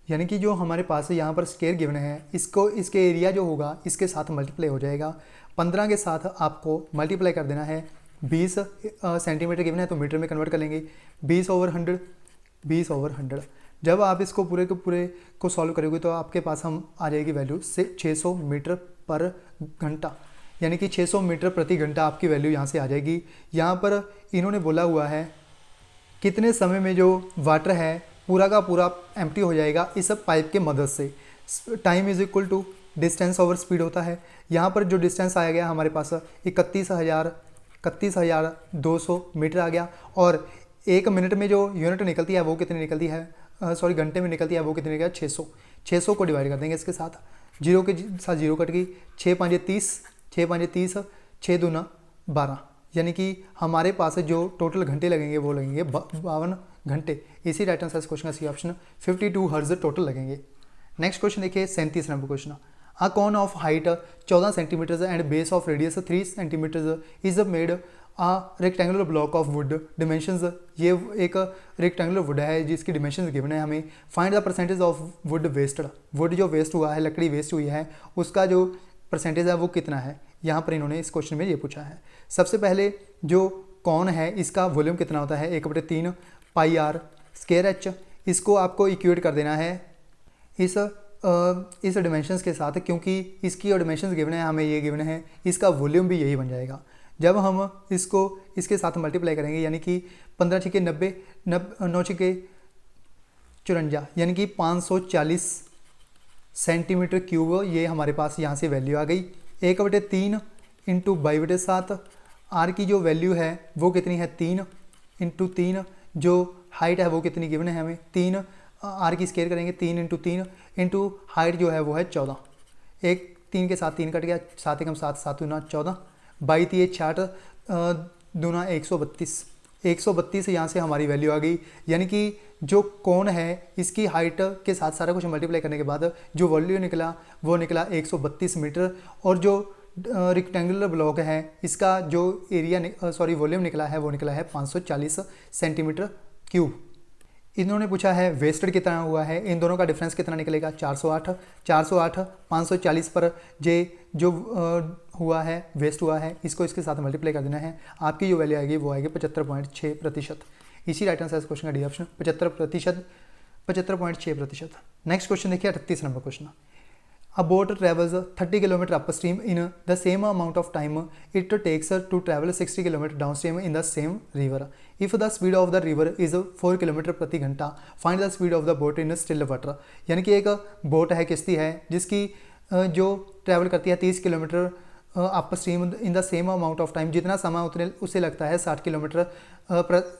यानी कि जो हमारे पास यहाँ पर स्क्वायर गिवन है इसको इसके एरिया जो होगा इसके साथ मल्टीप्लाई हो जाएगा। 15 के साथ आपको मल्टीप्लाई कर देना है। 20 सेंटीमीटर गिवन है तो मीटर में कन्वर्ट कर लेंगे। 20/100 जब आप इसको पूरे के पूरे को सॉल्व करोगे तो आपके पास हम आ जाएगी वैल्यू से 600 मीटर पर घंटा, यानी कि 600 मीटर प्रति घंटा आपकी वैल्यू यहाँ से आ जाएगी। यहाँ पर इन्होंने बोला हुआ है कितने समय में जो वाटर है पूरा का पूरा एम्प्टी हो जाएगा इस पाइप के मदद से। Time is equal to distance over speed होता है। यहाँ पर जो डिस्टेंस आया गया हमारे पास 31,200 मीटर आ गया, और 1 मिनट में जो यूनिट निकलती है वो कितनी निकलती है, सॉरी घंटे में निकलती है वो कितनी निकलती है, 600। 600 को डिवाइड कर देंगे इसके साथ, जीरो के साथ जीरो कट गई, 6 5 30, 6 5 30, 6 दूना 12, यानी कि हमारे पास जो टोटल घंटे लगेंगे वो लगेंगे 52 घंटे। इसी राइट आंसर क्वेश्चन का सी ऑप्शन 52 हर्ज टोटल लगेंगे। नेक्स्ट क्वेश्चन देखिए 37 number question. A cone of height 14 centimetre and base of radius 3 centimetre is made a rectangular block of wood dimensions. ये एक रेक्टेंगुलर वुड है जिसकी डिमेंशंस गिवन है हमें। Find the percentage of wood wasted. Wood जो waste हुआ है, लकड़ी वेस्ट हुई है, उसका जो परसेंटेज है वो कितना है, यहाँ पर इन्होंने इस क्वेश्चन में ये पूछा है। सबसे पहले जो कौन है इसका वॉल्यूम कितना होता है, 1/3 पाई आर स्क्वायर एच। इसको आपको इक्वेट कर देना है इस डिमेंशंस के साथ, क्योंकि इसकी डिमेंशंस गिवन है हमें, ये गिवन है, इसका वॉल्यूम भी यही बन जाएगा। जब हम इसको इसके साथ मल्टीप्लाई करेंगे यानी कि 15 × 90, 9 × 54, यानी कि 540 सेंटीमीटर क्यूब, ये हमारे पास यहाँ से वैल्यू आ गई। 1/3 × 22/7, आर की जो वैल्यू है वो कितनी है, 3 × 3, जो हाइट है वो कितनी गिवन है हमें, 3, आर की स्केयर करेंगे 3 × 3 इंटू हाइट जो है वो है 14। 3 के साथ 3 कट गया, 7 × 7 7 × 14, 22 × 60 दूना 132। 132 यहाँ से हमारी वैल्यू आ गई, यानी कि जो कोण है इसकी हाइट के साथ सारा कुछ मल्टीप्लाई करने के बाद जो वॉल्यूम निकला वो निकला 132 मीटर, और जो रेक्टेंगुलर ब्लॉक है इसका जो एरिया सॉरी वॉल्यूम निकला है वो निकला है 540 सेंटीमीटर क्यूब। इन्होंने पूछा है वेस्टेड कितना हुआ है, इन दोनों का डिफरेंस कितना निकलेगा, 408। 408 540 पर जे जो हुआ है वेस्ट हुआ है, इसको इसके साथ मल्टीप्लाई कर देना है, आपकी जो वैल्यू आएगी वो आएगी 75.6%। इसी राइट आंसर इस क्वेश्चन का डी ऑप्शन 75.6%। नेक्स्ट क्वेश्चन देखिए 38 number question. A boat travels 30 km upstream in the same amount of time it takes to travel 60 km downstream in the same river. If the speed of the river is 4 km प्रति घंटा, find the speed of the boat in still water. यानी कि एक boat है, किश्ती है, जिसकी जो ट्रैवल करती है 30 kilometre upstream in the same amount of time, जितना समय उतने उसे लगता है 60 किलोमीटर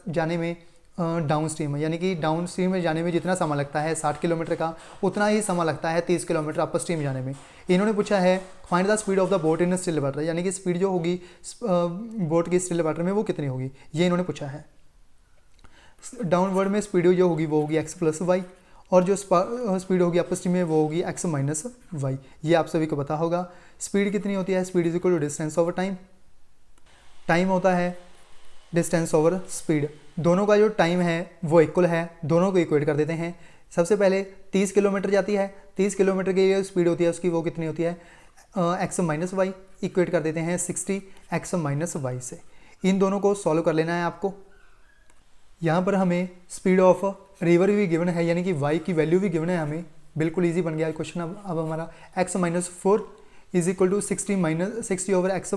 जाने में डाउन स्ट्रीम, यानी कि डाउन स्ट्रीम में जाने में जितना समय लगता है 60 किलोमीटर का, उतना ही समय लगता है 30 किलोमीटर अपर स्ट्रीम जाने में। इन्होंने पूछा है find the speed of the boat in still water, यानी कि स्पीड जो होगी बोट की स्टिल वाटर में वो कितनी होगी, ये इन्होंने पूछा है। डाउनवर्ड में स्पीड जो होगी वो होगी x + y, और जो स्पीड होगी अपर स्ट्रीम में वो होगी x - y। ये आप सभी को पता होगा। स्पीड कितनी होती है, speed is equal to distance over time. Time होता है डिस्टेंस ओवर स्पीड, दोनों का जो टाइम है वो इक्वल है, दोनों को इक्वेट कर देते हैं। सबसे पहले 30 किलोमीटर जाती है, 30 किलोमीटर की जो स्पीड होती है उसकी वो कितनी होती है, x - y, इक्वेट कर देते हैं 60 x - y से। इन दोनों को सॉल्व कर लेना है आपको। यहाँ पर हमें स्पीड ऑफ रिवर भी गिवन है, यानी कि y की वैल्यू भी गिवन है हमें, बिल्कुल ईजी बन गया क्वेश्चन। अब हमारा x - 4 is equal to 60 over x,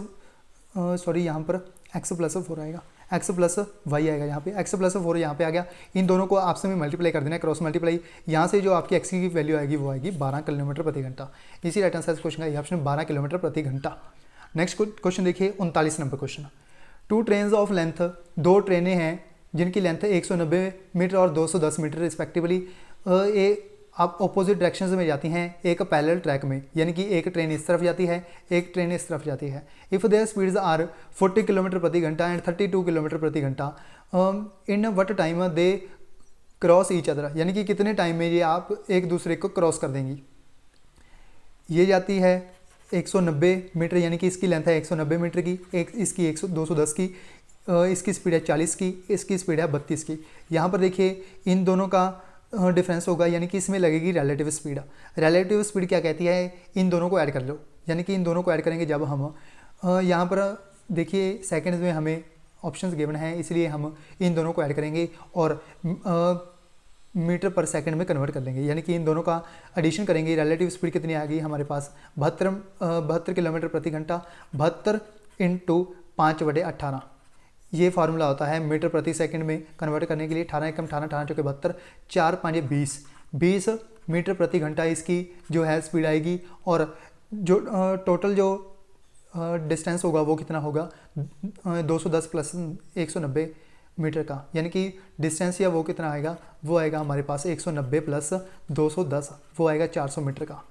sorry यहाँ पर x + 4 आएगा, x + y आएगा, यहाँ पे x + 4 यहाँ पे आ गया। इन दोनों को आपस में मल्टीप्लाई कर देना है, क्रॉस मल्टीप्लाई। यहाँ से जो आपकी x की वैल्यू आएगी वो आएगी 12 किलोमीटर प्रति घंटा। इसी राइट आंसर क्वेश्चन का ये ऑप्शन 12 किलोमीटर प्रति घंटा। नेक्स्ट क्वेश्चन देखिए 39 number question. 2 trains of length, 2 ट्रेनें हैं जिनकी लेंथ 190 मीटर और 210 मीटर रिस्पेक्टिवली, आप अपोजिट डायरेक्शंस में जाती हैं एक पैरेलल ट्रैक में, यानी कि एक ट्रेन इस तरफ जाती है, एक ट्रेन इस तरफ जाती है। If their speeds are 40 kilometre प्रति घंटा एंड 32 किलोमीटर प्रति घंटा, in what time they cross each other, यानी कि कितने टाइम में ये आप एक दूसरे को क्रॉस कर देंगी। ये जाती है 190 मीटर, यानी कि इसकी लेंथ है 190 मीटर की, एक इसकी 210 की, इसकी स्पीड है 40 की, इसकी स्पीड है 32 की। यहाँ पर देखिए इन दोनों का डिफरेंस होगा, यानी कि इसमें लगेगी रिलेटिव स्पीड। रिलेटिव स्पीड क्या कहती है, इन दोनों को ऐड कर लो, यानी कि इन दोनों को ऐड करेंगे जब हम यहाँ पर देखिए सेकंड्स में हमें ऑप्शंस गिवन है, इसलिए हम इन दोनों को ऐड करेंगे और मीटर पर सेकंड में कन्वर्ट कर लेंगे, यानी कि इन दोनों का एडिशन करेंगे। रिलेटिव स्पीड कितनी आ गई हमारे पास 72 किलोमीटर प्रति घंटा, 72 × 5/18, ये फार्मूला होता है मीटर प्रति सेकंड में कन्वर्ट करने के लिए। 18 × 18 18 × 72, 4 × 5 20, 20 मीटर प्रति घंटा इसकी जो है स्पीड आएगी, और जो टोटल जो डिस्टेंस होगा वो कितना होगा 210 प्लस 190 मीटर का, यानी कि डिस्टेंस या वो कितना आएगा, वो आएगा हमारे पास 190 प्लस 210, वो आएगा 400 मीटर का।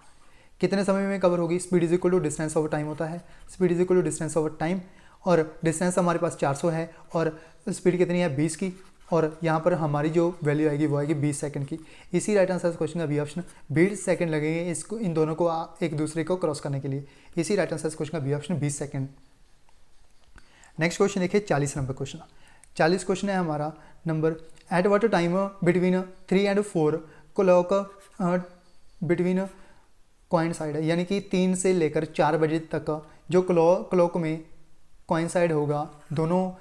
कितने समय में कवर होगी? Speed is equal to distance over time होता है, speed is equal to distance over time, और डिस्टेंस हमारे पास 400 है और स्पीड कितनी है 20 की, और यहाँ पर हमारी जो वैल्यू आएगी वो आएगी 20 सेकंड की। इसी राइट आंसर क्वेश्चन का बी ऑप्शन, 20 सेकंड लगेंगे इसको, इन दोनों को एक दूसरे को क्रॉस करने के लिए। इसी राइट आंसर क्वेश्चन का B option 20 second. Next question देखिए 40 नंबर क्वेश्चन। 40 क्वेश्चन है हमारा number, at what time between 3 and 4 clock between coincide, यानी कि 3 से लेकर 4 बजे तक जो क्लॉक में कोइंसाइड होगा दोनों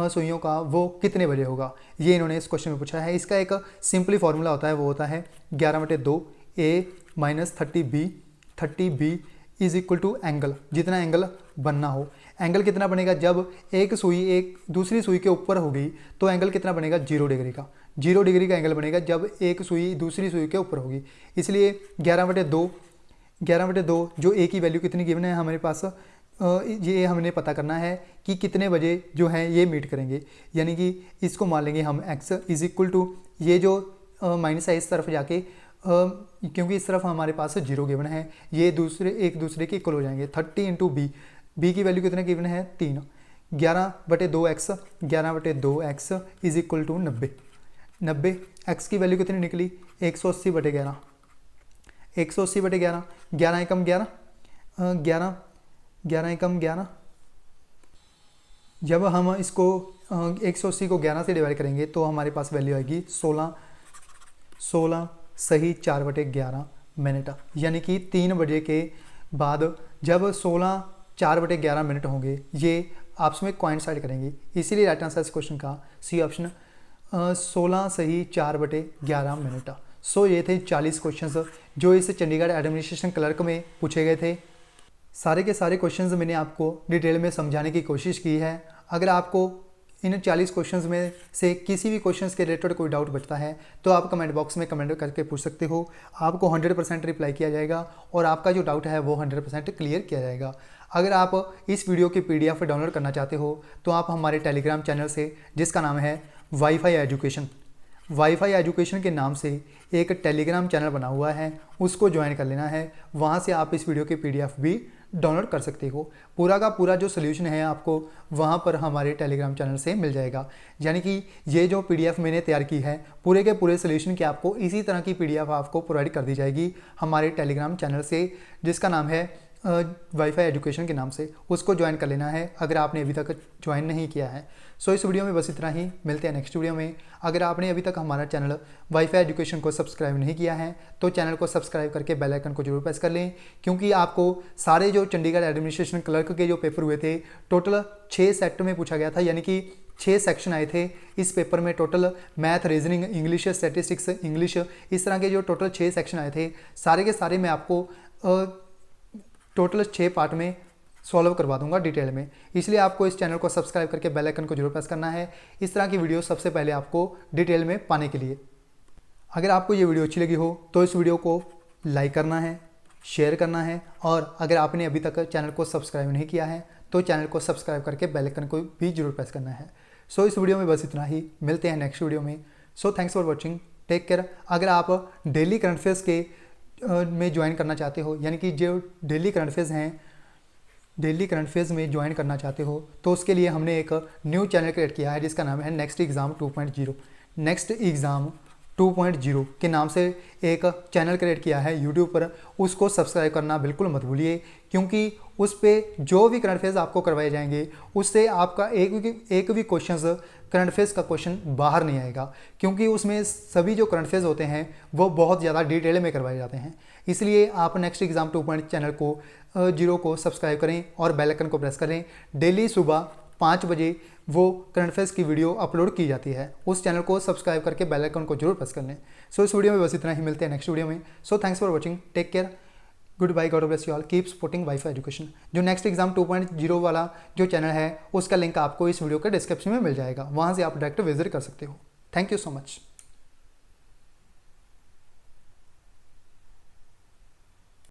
सुइयों का, वो कितने बजे होगा, ये इन्होंने इस क्वेश्चन में पूछा है। इसका एक सिंपली फॉर्मूला होता है, वो होता है 11/2 A minus 30B is equal to angle, जितना एंगल बनना हो। एंगल कितना बनेगा? जब एक सुई एक दूसरी सुई के ऊपर होगी तो एंगल कितना बनेगा? 0 डिग्री का। 0 डिग्री का एंगल बनेगा जब एक सुई दूसरी सुई के ऊपर होगी। इसलिए 11/2 जो ए की वैल्यू कितनी गिवन है हमारे पास, ये हमने पता करना है कि कितने बजे जो है ये मीट करेंगे, यानी कि इसको मान लेंगे हम x इज इक्वल टू, ये जो माइनस है इस तरफ जाके, क्योंकि इस तरफ हमारे पास 0 गिवन है, ये एक दूसरे के इक्वल हो जाएंगे। 30 इंटू बी की वैल्यू कितने गिवन है 3, 11/2x is equal to 90। x की वैल्यू कितनी निकली 180/11, 180/11, 11 एकम 11, 11 एकम 11। जब हम इसको 180 को 11 से डिवाइड करेंगे तो हमारे पास वैल्यू आएगी 16 सही 4/11 मिनट, यानी कि 3 बजे के बाद जब 16 4/11 मिनट होंगे ये आपस में कोइंसाइड करेंगे। इसीलिए राइट आंसर इस क्वेश्चन का सी ऑप्शन 16 सही 4/11 मिनट। सो ये थे 40 क्वेश्चंस जो इस चंडीगढ़ एडमिनिस्ट्रेशन क्लर्क में पूछे गए थे। सारे के सारे क्वेश्चंस मैंने आपको डिटेल में समझाने की कोशिश की है। अगर आपको इन 40 क्वेश्चंस में से किसी भी क्वेश्चंस के रिलेटेड कोई डाउट बचता है तो आप कमेंट बॉक्स में कमेंट करके पूछ सकते हो। आपको 100% रिप्लाई किया जाएगा और आपका जो डाउट है वो 100% क्लियर किया जाएगा। अगर आप इस वीडियो की PDF डाउनलोड करना चाहते हो तो आप हमारे टेलीग्राम चैनल से, जिसका नाम है वाईफाई एजुकेशन के नाम से एक टेलीग्राम चैनल बना हुआ है, उसको ज्वाइन कर लेना है। वहाँ से आप इस वीडियो की PDF भी डाउनलोड कर सकते हो। पूरा का पूरा जो सोल्यूशन है आपको वहाँ पर हमारे टेलीग्राम चैनल से मिल जाएगा। यानी कि ये जो PDF मैंने तैयार की है पूरे के पूरे सोल्यूशन की आपको इसी तरह की PDF आपको प्रोवाइड कर दी जाएगी हमारे टेलीग्राम चैनल से, जिसका नाम है वाईफाई एजुकेशन के नाम से। उसको ज्वाइन कर लेना है अगर आपने अभी तक ज्वाइन नहीं किया है। सो इस वीडियो में बस इतना ही, मिलते हैं नेक्स्ट वीडियो में। अगर आपने अभी तक हमारा चैनल वाईफाई एजुकेशन को सब्सक्राइब नहीं किया है तो चैनल को सब्सक्राइब करके बेल आइकन को जरूर प्रेस कर लें, क्योंकि आपको सारे जो चंडीगढ़ एडमिनिस्ट्रेशन क्लर्क के जो पेपर हुए थे टोटल 6 सेट में पूछा गया था, यानी कि 6 सेक्शन आए थे इस पेपर में। Total math, reasoning, English, statistics, English, इस तरह के जो टोटल 6 सेक्शन आए थे सारे के सारे मैं आपको टोटल 6 पार्ट में सॉल्व करवा दूंगा डिटेल में। इसलिए आपको इस चैनल को सब्सक्राइब करके बेल आइकन को जरूर प्रेस करना है इस तरह की वीडियो सबसे पहले आपको डिटेल में पाने के लिए। अगर आपको ये वीडियो अच्छी लगी हो तो इस वीडियो को लाइक करना है, शेयर करना है, और अगर आपने अभी तक चैनल को सब्सक्राइब नहीं किया है तो चैनल को सब्सक्राइब करके बेल आइकन को भी जरूर प्रेस करना है। सो इस वीडियो में बस इतना ही, मिलते हैं नेक्स्ट वीडियो में। So thanks for watching, take care. अगर आप डेली करंट अफेयर्स के में ज्वाइन करना चाहते हो, यानी कि जो डेली करंट अफेयर्स हैं, डेली करंट अफेयर्स में ज्वाइन करना चाहते हो तो उसके लिए हमने एक न्यू चैनल क्रिएट किया है जिसका नाम है नेक्स्ट एग्ज़ाम 2.0। नेक्स्ट एग्ज़ाम 2.0 के नाम से एक चैनल क्रिएट किया है यूट्यूब पर। उसको सब्सक्राइब करना बिल्कुल मत भूलिए, क्योंकि उस पर जो भी करंट अफेयर्स आपको करवाए जाएंगे उससे आपका एक भी क्वेश्चंस करंट अफेयर्स का क्वेश्चन बाहर नहीं आएगा, क्योंकि उसमें सभी जो करंट अफेयर्स होते हैं वो बहुत ज़्यादा डिटेल में करवाए जाते हैं। इसलिए आप नेक्स्ट एग्ज़ाम 2.0 चैनल को 0 को सब्सक्राइब करें और बेल आइकन को प्रेस करें। डेली सुबह 5 बजे वो करंट अफेयर्स की वीडियो अपलोड की जाती है। उस चैनल को सब्सक्राइब करके बेल आइकन को जरूर प्रेस कर लें। सो इस वीडियो में बस इतना ही, मिलते हैं नेक्स्ट वीडियो में। So thanks for watching, take care, good bye, God bless you all, keep supporting wifi education. जो नेक्स्ट एग्जाम 2.0 वाला जो चैनल है उसका लिंक आपको इस वीडियो के डिस्क्रिप्शन में मिल जाएगा, वहाँ से आप डायरेक्ट विजिट कर सकते हो। Thank you so much.